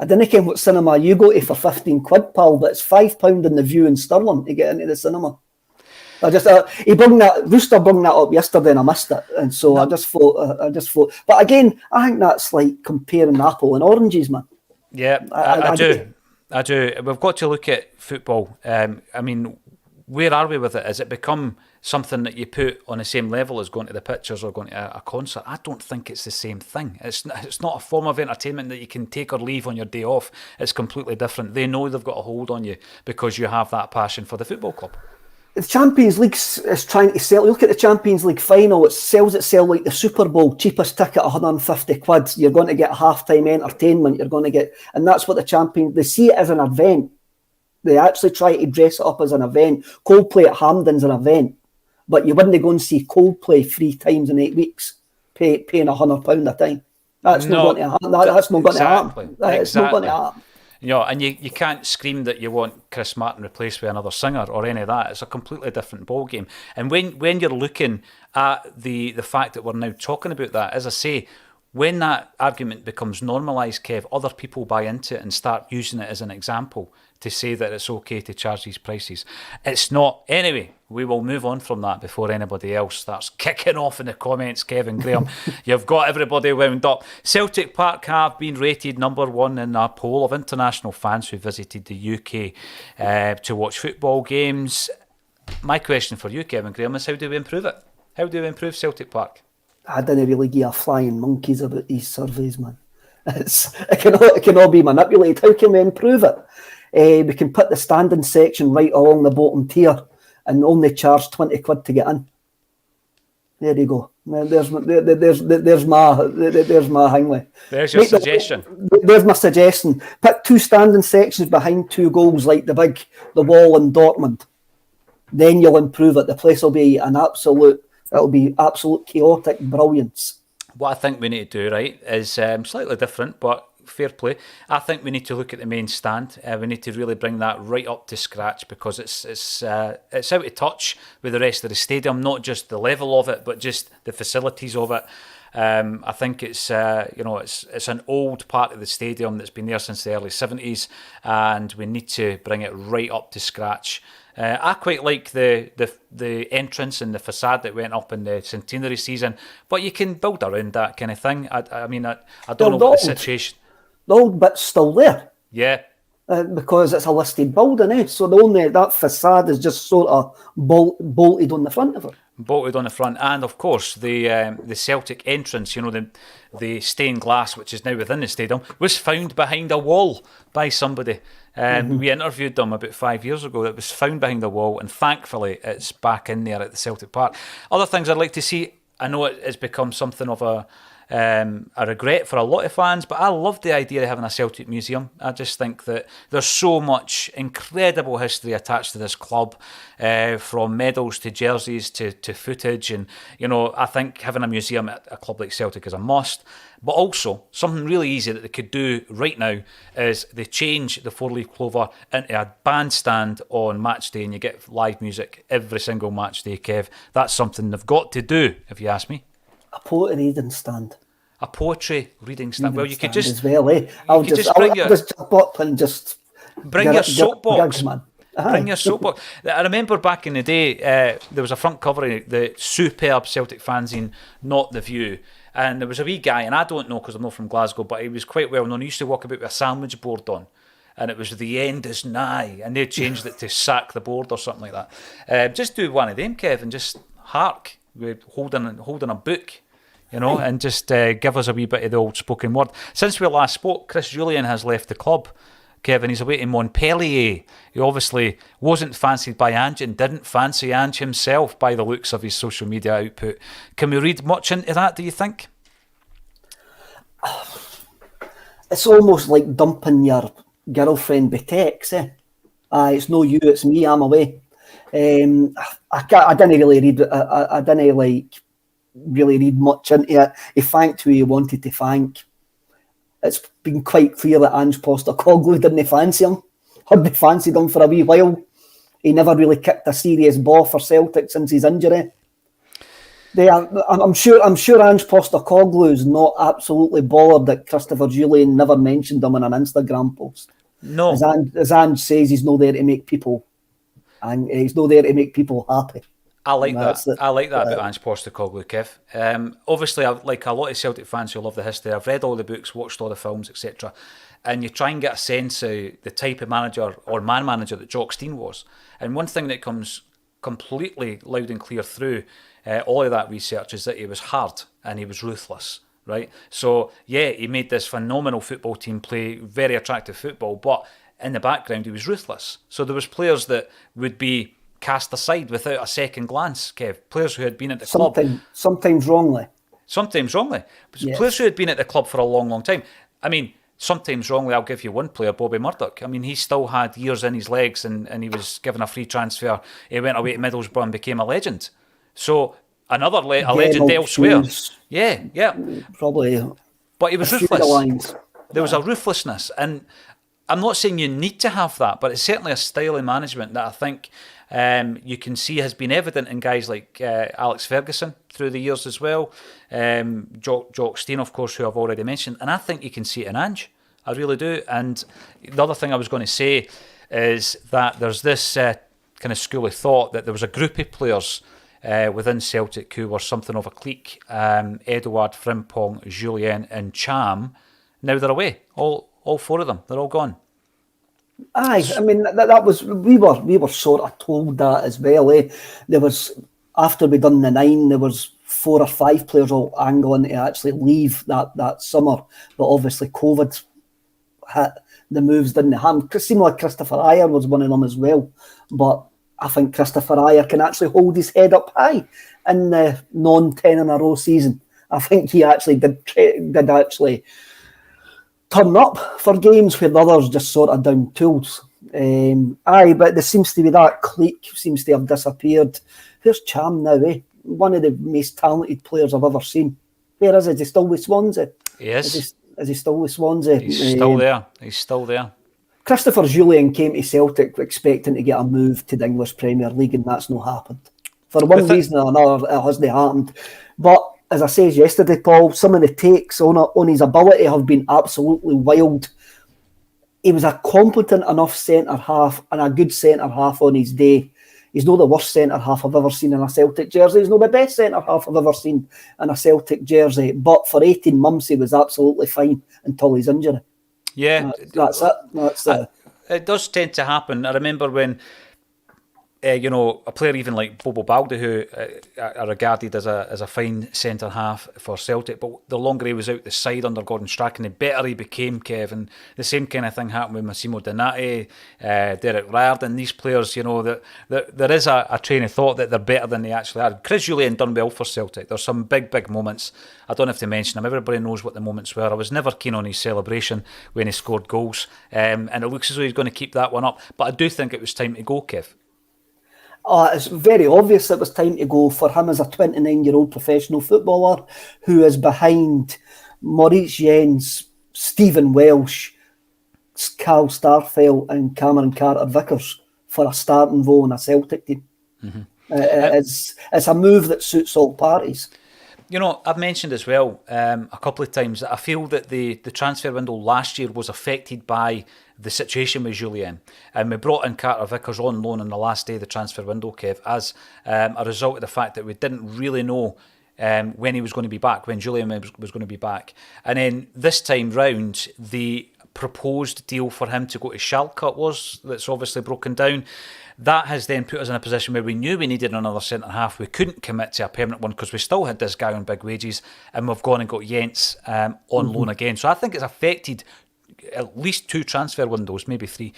I didn't care what cinema you go to for 15 quid, pal, but it's £5 in the View in Stirling to get into the cinema. Rooster brought that up yesterday and I missed it, and so I just thought. But again, I think that's like comparing apple and oranges, man. Yeah, I do. I do. We've got to look at football. I mean, where are we with it? Has it become something that you put on the same level as going to the pictures or going to a concert? I don't think it's the same thing. It's not a form of entertainment that you can take or leave on your day off. It's completely different. They know they've got a hold on you because you have that passion for the football club. The Champions League is trying to sell. Look at the Champions League final. It sells itself like the Super Bowl. Cheapest ticket, 150 quid. You're going to get half-time entertainment. You're going to get... And that's what the Champions... They see it as an event. They actually try to dress it up as an event. Coldplay at Hampden's an event. But you wouldn't go and see Coldplay 3 times in 8 weeks, paying £100 a time. That's not going to happen. That's not going to happen. It's not going to happen. You know, and you can't scream that you want Chris Martin replaced with another singer or any of that. It's a completely different ballgame. And when you're looking at the fact that we're now talking about that, as I say, when that argument becomes normalised, Kev, other people buy into it and start using it as an example to say that it's okay to charge these prices. It's not. Anyway, we will move on from that before anybody else starts kicking off in the comments, Kevin Graham. You've got everybody wound up. Celtic Park have been rated number 1 in a poll of international fans who visited the UK to watch football games. My question for you, Kevin Graham, is how do we improve it? How do we improve Celtic Park? I didn't really give a flying monkeys about these surveys, man. It can all be manipulated. How can we improve it? We can put the standing section right along the bottom tier and only charge 20 quid to get in. There you go. There's my hangway. There's your suggestion. There's my suggestion. Put 2 standing sections behind 2 goals like the wall in Dortmund. Then you'll improve it. The place will be it'll be absolute chaotic brilliance. What I think we need to do, right, is slightly different, but fair play. I think we need to look at the main stand. We need to really bring that right up to scratch because it's out of touch with the rest of the stadium, not just the level of it, but just the facilities of it. I think it's an old part of the stadium that's been there since the early 70s, and we need to bring it right up to scratch. I quite like the entrance and the facade that went up in the centenary season, but you can build around that kind of thing. I don't know what the situation. The old bit's still there. Yeah. Because it's a listed building, so that facade is just sort of bolted on the front of it. Bolted on the front, and of course the Celtic entrance, the stained glass, which is now within the stadium, was found behind a wall by somebody. We interviewed them about 5 years ago. It was found behind a wall, and thankfully it's back in there at the Celtic Park. Other things I'd like to see, I know it has become something of a regret for a lot of fans, but I love the idea of having a Celtic museum. I just think that there's so much incredible history attached to this club, from medals to jerseys to footage, and I think having a museum at a club like Celtic is a must. But also something really easy that they could do right now is they change the 4-leaf clover into a bandstand on match day, and you get live music every single match day, Kev. That's something they've got to do, if you ask me. A poetry reading stand. A poetry reading stand. Well, you could just as well, eh? I'll just jump up and just bring your soapbox. Bring your soapbox. I remember back in the day, there was a front cover of the superb Celtic fanzine, Not the View, and there was a wee guy, and I don't know because I'm not from Glasgow, but he was quite well known. He used to walk about with a sandwich board on, and it was "The end is nigh," and they changed it to "Sack the board" or something like that. Just do one of them, Kev, and just hark. We're holding a book, and just give us a wee bit of the old spoken word. Since we last spoke, Chris Julian has left the club. Kevin, he's away to Montpellier. He obviously wasn't fancied by Ange and didn't fancy Ange himself by the looks of his social media output. Can we read much into that, do you think? It's almost like dumping your girlfriend by text, eh? It's no you, it's me, I'm away. I didn't really read. I didn't really read much into it. He thanked who he wanted to thank. It's been quite clear that Ange Postecoglou didn't fancy him. Hadn't fancied him for a wee while. He never really kicked a serious ball for Celtic since his injury. I'm sure Ange Postecoglou is not absolutely bothered that Christopher Julian never mentioned him in an Instagram post. No, as Ange says, he's not there to make people. And he's not there to make people happy. I like That's that. it. I like that about Ange Postecoglou, Kev. Obviously, like a lot of Celtic fans who love the history, I've read all the books, watched all the films, etc. And you try and get a sense of the type of manager or man manager that Jock Stein was. And one thing that comes completely loud and clear through all of that research is that he was hard and he was ruthless, right? So, yeah, he made this phenomenal football team play very attractive football, but in the background he was ruthless. So there was players that would be cast aside without a second glance, Kev. Players who had been at the club. Sometimes wrongly. Sometimes wrongly. Yes. Players who had been at the club for a long, long time. I mean, sometimes wrongly, I'll give you one player, Bobby Murdoch. I mean, he still had years in his legs and he was given a free transfer. He went away to Middlesbrough and became a legend. So, another a legend elsewhere. Yeah. Probably. But he was ruthless. There was a ruthlessness. And I'm not saying you need to have that, but it's certainly a style of management that I think you can see has been evident in guys like Alex Ferguson through the years as well. Jock Stein, of course, who I've already mentioned. And I think you can see it in Ange. I really do. And the other thing I was going to say is that there's this kind of school of thought that there was a group of players within Celtic who were something of a clique. Edouard, Frimpong, Julien and Cham. Now they're away. All four of them. They're all gone. Aye, I mean that was we were sort of told that as well. There was, after we done the 9, there was 4 or 5 players all angling to actually leave that summer, but obviously COVID hit. The moves didn't happen. It seemed like Christopher Ayer was one of them as well, but I think Christopher Ayer can actually hold his head up high in the non-10 in a row season. I think he actually did actually turn up for games where the others just sort of down tools. But there seems to be that clique seems to have disappeared. Where's Cham now, One of the most talented players I've ever seen. Where is he? Is he still with Swansea? Yes. Is he still with Swansea? He's still there. He's still there. Christopher Julien came to Celtic expecting to get a move to the English Premier League, and that's not happened. For one reason or another, it hasn't happened. But as I said yesterday, Paul, some of the takes on his ability have been absolutely wild. He was a competent enough centre-half and a good centre-half on his day. He's not the worst centre-half I've ever seen in a Celtic jersey. He's not the best centre-half I've ever seen in a Celtic jersey. But for 18 months, he was absolutely fine until his injury. Yeah. That's it. It does tend to happen. I remember when a player even like Bobo Balde, who are regarded as a fine centre half for Celtic, but the longer he was out the side under Gordon Strachan, the better he became, Kevin. The same kind of thing happened with Massimo Donati, Derek Riordan. These players, that there is a train of thought that they're better than they actually are. Chris Julian done well for Celtic. There's some big moments. I don't have to mention them. Everybody knows what the moments were. I was never keen on his celebration when he scored goals, and it looks as though he's going to keep that one up. But I do think it was time to go, Kev. It's very obvious it was time to go for him as a 29-year-old professional footballer who is behind Maurice Jens, Stephen Welsh, Carl Starfelt and Cameron Carter-Vickers for a starting role in a Celtic team. Mm-hmm. It's a move that suits all parties. I've mentioned as well a couple of times that I feel that the transfer window last year was affected by the situation with Julien. And we brought in Carter Vickers on loan on the last day of the transfer window, Kev, as a result of the fact that we didn't really know when he was going to be back, when Julien was going to be back. And then this time round, the proposed deal for him to go to Schalke that's obviously broken down. That has then put us in a position where we knew we needed another centre-half. We couldn't commit to a permanent one because we still had this guy on big wages, and we've gone and got Jens on loan again. So I think it's affected at least 2 transfer windows, maybe 3,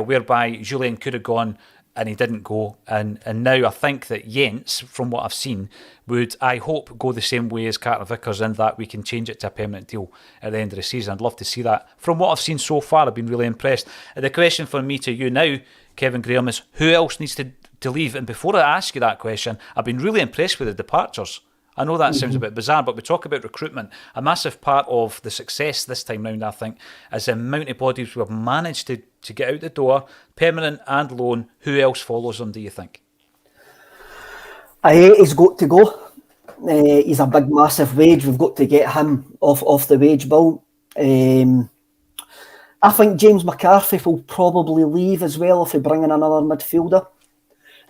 whereby Julien could have gone and he didn't go. And now I think that Jens, from what I've seen, would, I hope, go the same way as Carter Vickers in that we can change it to a permanent deal at the end of the season. I'd love to see that. From what I've seen so far, I've been really impressed. And the question for me to you now, Kevin Graham, is who else needs to leave? And before I ask you that question, I've been really impressed with the departures. I know that sounds a bit bizarre, but we talk about recruitment. A massive part of the success this time round, I think, is the amount of bodies we have managed to get out the door, permanent and loan. Who else follows them, do you think? He's got to go. He's a big, massive wage. We've got to get him off the wage bill. I think James McCarthy will probably leave as well if we bring in another midfielder.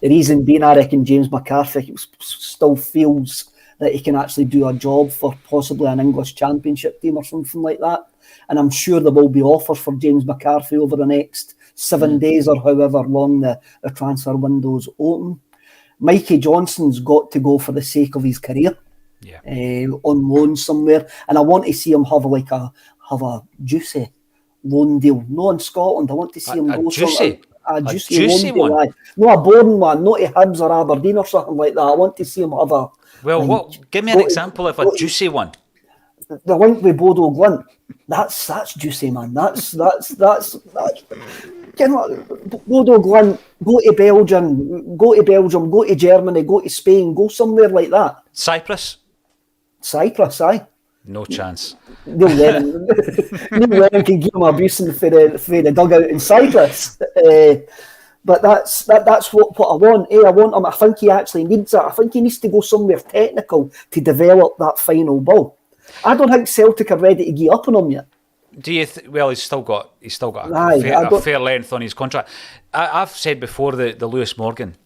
The reason being, I reckon James McCarthy still feels that he can actually do a job for possibly an English Championship team or something like that. And I'm sure there will be offers for James McCarthy over the next 7 days or however long the transfer window's open. Mikey Johnson's got to go for the sake of his career. On loan somewhere, and I want to see him have a juicy loan deal. No, in Scotland, I want to see him go juicy loan one. Deal. No, a boring one, not to Hibs or Aberdeen or something like that. I want to see him have a. Well, give me an example of a juicy one. The link with Bodo Glimt, that's juicy, man. That's you know, Bodo Glimt, go to Belgium, go to Germany, go to Spain, go somewhere like that. Cyprus, aye. No chance. Neil Lennon can give him a bucing for the dugout in Cyprus. But that's what I want. I want him. I think he actually needs it. I think he needs to go somewhere technical to develop that final ball. I don't think Celtic are ready to give up on him yet. Do you? Well, he's still got a fair length on his contract. I've said before the Lewis Morgan,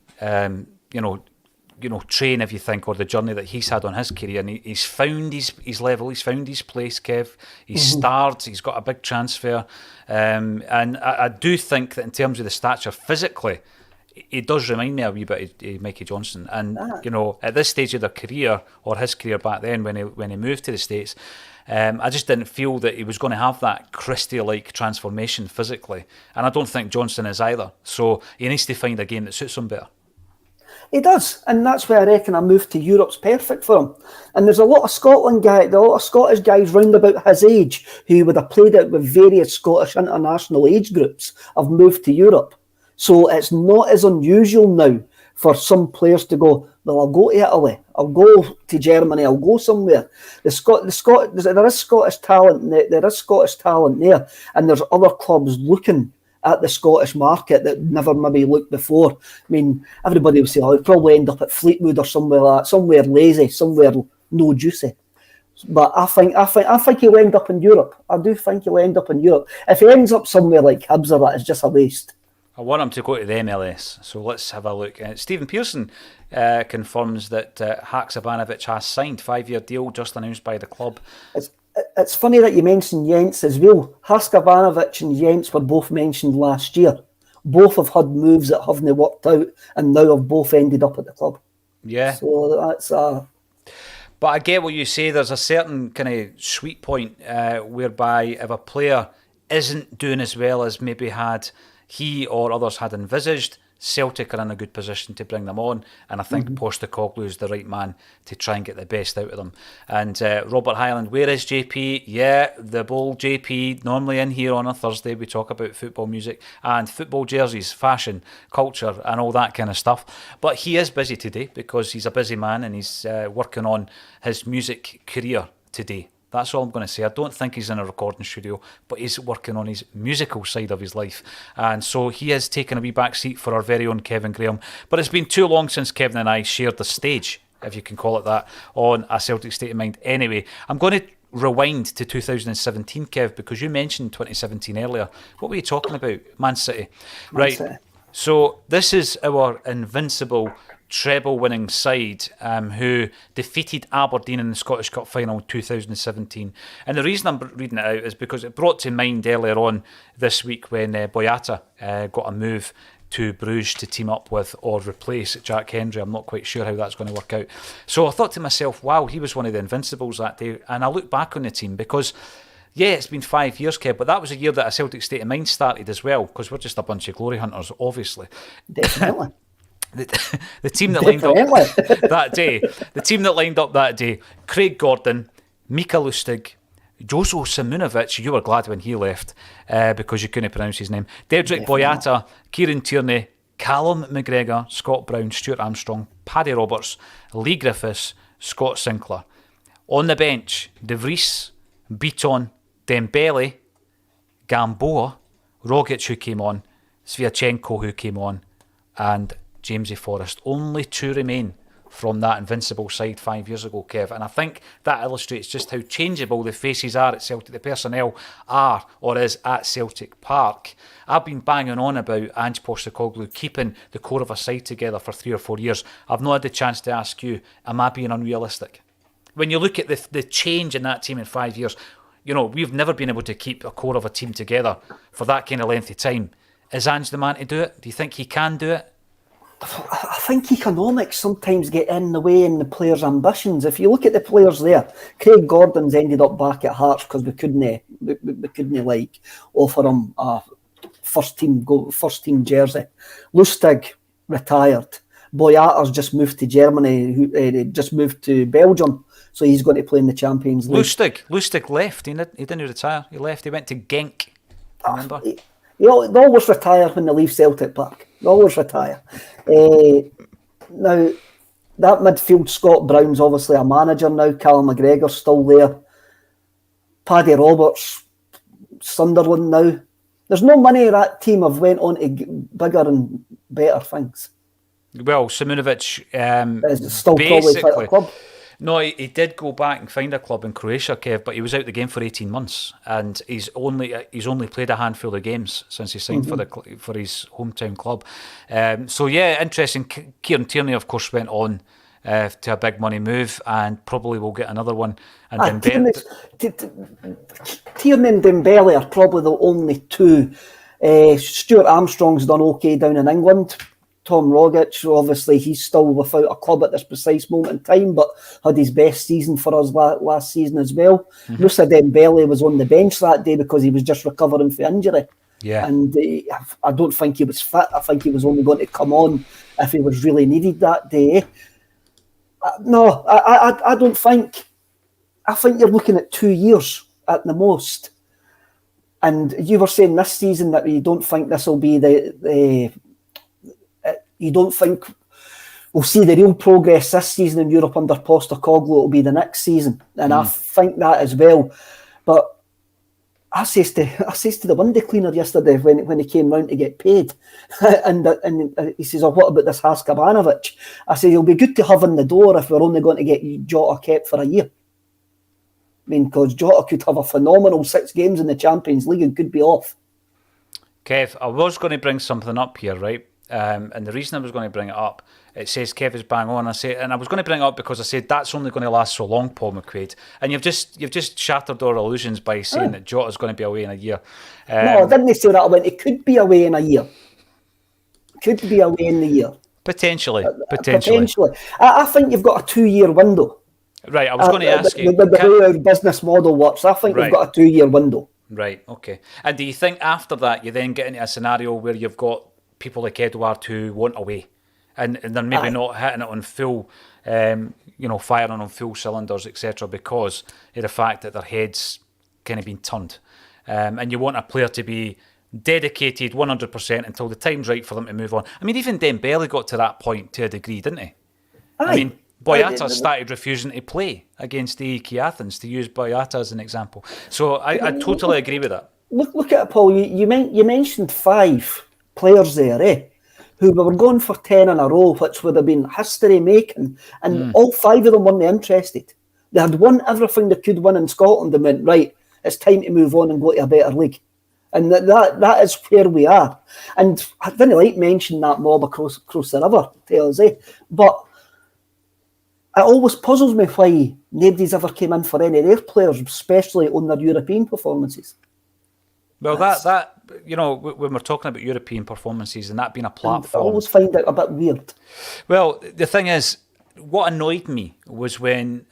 train, if you think, or the journey that he's had on his career, and he's found his level, he's found his place, Kev. He's starred, he's got a big transfer, and I do think that in terms of the stature physically, he does remind me a wee bit of Mikey Johnson. And at this stage of their career, or his career back then when he moved to the States, I just didn't feel that he was going to have that Christie-like transformation physically, and I don't think Johnson is either. So he needs to find a game that suits him better. He does, and that's why I reckon a move to Europe's perfect for him. And there's a lot of Scottish guys round about his age who would have played it with various Scottish international age groups have moved to Europe. So it's not as unusual now for some players to go, well, I'll go to Italy, I'll go to Germany, I'll go somewhere. There is Scottish talent there, and there's other clubs looking at the Scottish market that never maybe looked before. I mean, everybody will say, oh, he'll probably end up at Fleetwood or somewhere like that, somewhere lazy, somewhere no juicy. But I think he'll end up in Europe. I do think he'll end up in Europe. If he ends up somewhere like Hibs or that, it's just a waste. I want him to go to the MLS, so let's have a look. Stephen Pearson confirms that Haksabanovic has signed 5-year deal just announced by the club. It's funny that you mentioned Jens as well. Haksabanovic and Jens were both mentioned last year. Both have had moves that haven't worked out and now have both ended up at the club. Yeah. So that's But I get what you say. There's a certain kind of sweet point whereby if a player isn't doing as well as maybe had he or others had envisaged, Celtic are in a good position to bring them on, and I think Postecoglou is the right man to try and get the best out of them. And Robert Hyland, where is JP? Yeah, the bold JP, normally in here on a Thursday. We talk about football music and football jerseys, fashion, culture, and all that kind of stuff. But he is busy today because he's a busy man and he's working on his music career today. That's all I'm going to say. I don't think he's in a recording studio, but he's working on his musical side of his life. And so he has taken a wee back seat for our very own Kevin Graham. But it's been too long since Kevin and I shared the stage, if you can call it that, on a Celtic State of Mind. Anyway, I'm going to rewind to 2017, Kev, because you mentioned 2017 earlier. What were you talking about? Man City. Right. So this is our invincible treble-winning side who defeated Aberdeen in the Scottish Cup final in 2017. And the reason I'm reading it out is because it brought to mind earlier on this week when Boyata got a move to Bruges to team up with or replace Jack Hendry. I'm not quite sure how that's going to work out. So I thought to myself, wow, he was one of the invincibles that day. And I look back on the team because, yeah, it's been 5 years, Kev, but that was a year that a Celtic State of Mind started as well, because we're just a bunch of glory hunters, obviously. Definitely. The team that lined up that day, Craig Gordon, Mika Lustig, Jozo Simunovic, you were glad when he left because you couldn't pronounce his name, Dedrick Boyata, Kieran Tierney, Callum McGregor, Scott Brown, Stuart Armstrong, Paddy Roberts, Lee Griffiths, Scott Sinclair. On the bench, De Vries, Beaton, Dembele, Gamboa, Rogic who came on, Sviatchenko who came on, and Jamesy Forrest. Only two remain from that invincible side 5 years ago, Kev. And I think that illustrates just how changeable the faces are at Celtic, the personnel are or is at Celtic Park. I've been banging on about Ange Postecoglou keeping the core of a side together for 3 or 4 years. I've not had the chance to ask you, am I being unrealistic? When you look at the change in that team in 5 years, we've never been able to keep a core of a team together for that kind of length of time. Is Ange the man to do it? Do you think he can do it? I think economics sometimes get in the way in the players' ambitions. If you look at the players there, Craig Gordon's ended up back at Hearts because we couldn't offer him a first team jersey. Lustig retired. Boyata's just moved to Germany. Just moved to Belgium, so he's going to play in the Champions League. Lustig left. He didn't retire. He left. He went to Genk. Remember? They always retire when they leave Celtic Park. They always retire. Now, that midfield, Scott Brown's obviously a manager now. Callum McGregor's still there. Paddy Roberts, Sunderland now. There's no money. That team have went on to bigger and better things. Well, Simunovic is still probably fit a club. No, he did go back and find a club in Croatia, Kev, but he was out the game for 18 months, and he's only played a handful of games since he signed for his hometown club. So yeah, interesting. Kieran Tierney, of course, went on to a big money move, and probably will get another one. And Tierney and Dembele are probably the only two. Stuart Armstrong's done okay down in England. Tom Rogic, obviously, he's still without a club at this precise moment in time, but had his best season for us last season as well. Moussa Dembele was on the bench that day because he was just recovering from injury. Yeah. And I don't think he was fit. I think he was only going to come on if he was really needed that day. No, I don't think. I think you're looking at 2 years at the most. And you were saying this season that you don't think this will be you don't think we'll see the real progress this season in Europe under Postecoglou. It'll be the next season, and I think that as well. But I says to the window cleaner yesterday when he came round to get paid, and he says, "Oh, what about this Haskabanovic?" I said, "It'll be good to have in the door if we're only going to get Jota kept for a year." I mean, because Jota could have a phenomenal 6 games in the Champions League and could be off. Kev, I was going to bring something up here, right? And the reason I was going to bring it up, it says Kev is bang on. And I was going to bring it up because I said that's only going to last so long, Paul McQuaid. And you've just shattered our illusions by saying that Jota's going to be away in a year. No, I didn't say that. I went, it could be away in a year. Could be away in the year. Potentially. I think you've got a 2-year window. Right, I was going to ask you. The way our business model works, I think we've got a 2-year window. Right, okay. And do you think after that you then get into a scenario where you've got people like Edouard who want away, and they're maybe not hitting it on full, firing on full cylinders, etc., because of the fact that their heads kind of been turned, and you want a player to be dedicated 100% until the time's right for them to move on. I mean, even Dembele got to that point to a degree, didn't he? I mean, Boyata started refusing to play against AEK Athens, to use Boyata as an example. So I totally agree with that. Look at it, Paul. You mentioned 5 players there, who were going for 10 in a row, which would have been history making, and all 5 of them weren't interested. They had won everything they could win in Scotland and went, right, it's time to move on and go to a better league. And that is where we are. And I didn't like mention that mob across the river, tells, but it always puzzles me why nobody's ever came in for any of their players, especially on their European performances. Well, that when we're talking about European performances and that being a platform, I always find it a bit weird. Well, the thing is, what annoyed me was when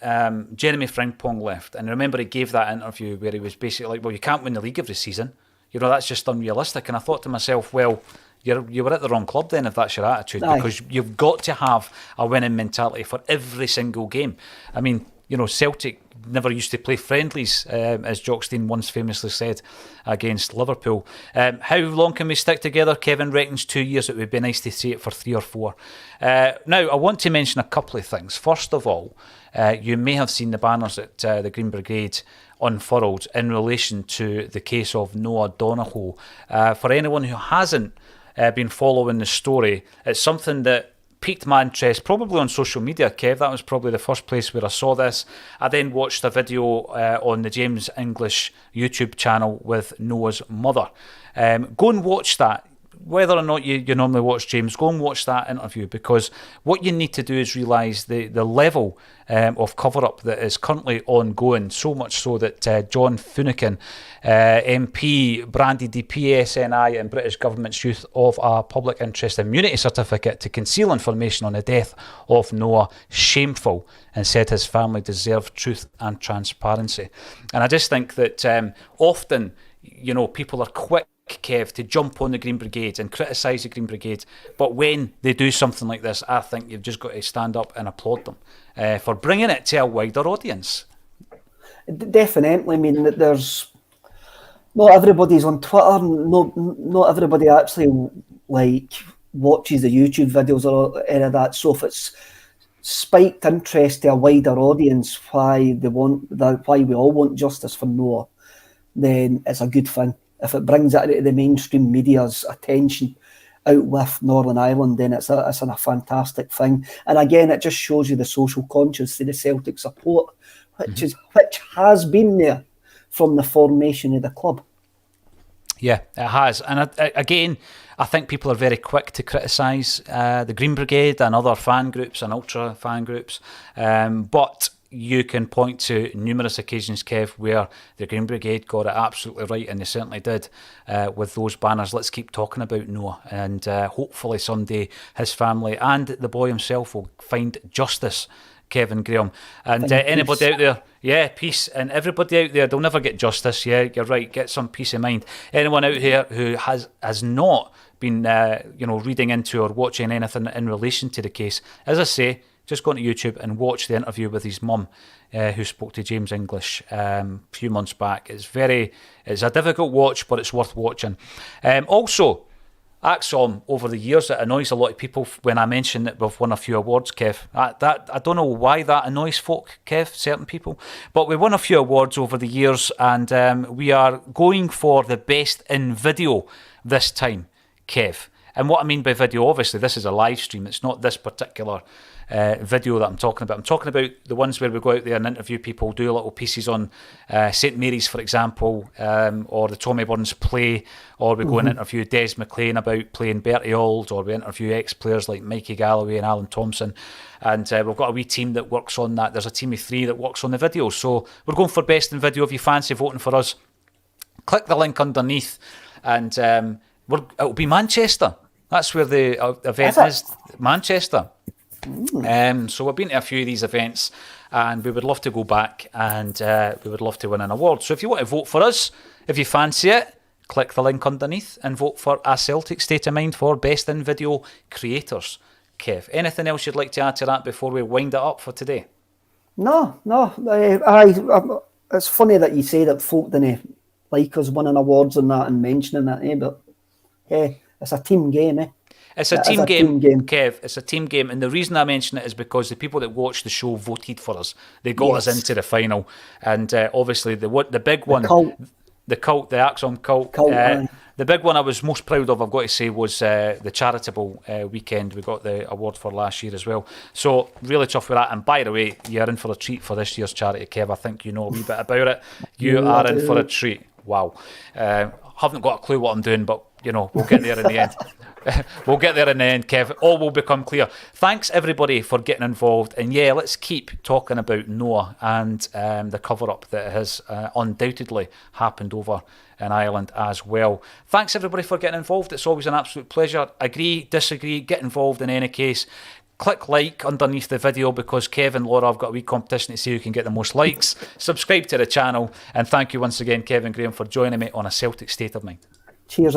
Jeremy Frimpong left, and I remember he gave that interview where he was basically like, "Well, you can't win the league every season. That's just unrealistic." And I thought to myself, well, you were at the wrong club then if that's your attitude, because you've got to have a winning mentality for every single game. I mean, Celtic never used to play friendlies, as Jockstein once famously said, against Liverpool. How long can we stick together? Kevin reckons 2 years. It would be nice to see it for 3 or 4. Now, I want to mention a couple of things. First of all, you may have seen the banners at the Green Brigade unfurled in relation to the case of Noah Donoghue. For anyone who hasn't been following the story, it's something that piqued my interest, probably on social media, Kev. That was probably the first place where I saw this. I then watched a video on the James English YouTube channel with Noah's mother. Go and watch that. Whether or not you normally watch James, go and watch that interview, because what you need to do is realise the level of cover-up that is currently ongoing, so much so that John Finucane, MP, branded the PSNI and British Government's use of a public interest immunity certificate to conceal information on the death of Noah shameful, and said his family deserved truth and transparency. And I just think that often, people are quick, Kev, to jump on the Green Brigade and criticise the Green Brigade, but when they do something like this, I think you've just got to stand up and applaud them for bringing it to a wider audience. Definitely. I mean, there's not everybody's on Twitter. Not everybody actually watches the YouTube videos or any of that. So if it's spiked interest to a wider audience, why we all want justice for Noah, then it's a good thing. If it brings it into the mainstream media's attention out with Northern Ireland, then it's a fantastic thing. And again, it just shows you the social conscience to the Celtic support, which has been there from the formation of the club. Yeah, it has. And again, I think people are very quick to criticise the Green Brigade and other fan groups and ultra fan groups. But you can point to numerous occasions, Kev, where the Green Brigade got it absolutely right, and they certainly did with those banners. Let's keep talking about Noah, and hopefully someday his family and the boy himself will find justice, Kevin Graham. And anybody out there, yeah, peace. And everybody out there, they'll never get justice. Yeah, you're right. Get some peace of mind. Anyone out here who has not been, reading into or watching anything in relation to the case, as I say, just go to YouTube and watch the interview with his mum, who spoke to James English a few months back. It's a difficult watch, but it's worth watching. Also, Acsom, over the years, it annoys a lot of people when I mention that we've won a few awards, Kev. I don't know why that annoys folk, Kev, certain people, but we won a few awards over the years, and we are going for the best in video this time, Kev. And what I mean by video, obviously, this is a live stream. It's not this particular video that I'm talking about. I'm talking about the ones where we go out there and interview people, do little pieces on St Mary's, for example, or the Tommy Burns play, or we go and interview Des McLean about playing Bertie Auld, or we interview ex-players like Mikey Galloway and Alan Thompson. And we've got a wee team that works on that. There's a team of 3 that works on the video. So we're going for best in video. If you fancy voting for us, click the link underneath, and it'll be Manchester. That's where the event is, Manchester. So we've been to a few of these events, and we would love to go back, and we would love to win an award. So if you want to vote for us, if you fancy it, click the link underneath and vote for A Celtic State of Mind for Best in Video Creators. Kev, anything else you'd like to add to that before we wind it up for today? No. It's funny that you say that folk didn't like us winning awards and that and mentioning that, but it's a team game, It's a team game, Kev. It's a team game, and the reason I mention it is because the people that watched the show voted for us. They got us into the final, and obviously the big one, the Acsom cult. The big one I was most proud of, I've got to say, was the charitable weekend we got the award for last year as well. So really tough with that. And by the way, you're in for a treat for this year's charity, Kev. I think you know a wee bit about it. You are in for a treat. Wow. Haven't got a clue what I'm doing, but we'll get there in the end. We'll get there in the end, Kev. All will become clear. Thanks, everybody, for getting involved. And let's keep talking about Noah and the cover-up that has undoubtedly happened over in Ireland as well. Thanks, everybody, for getting involved. It's always an absolute pleasure. Agree, disagree, get involved in any case. Click like underneath the video, because Kev and Laura have got a wee competition to see who can get the most likes. Subscribe to the channel. And thank you once again, Kevin Graham, for joining me on A Celtic State of Mind. Cheers.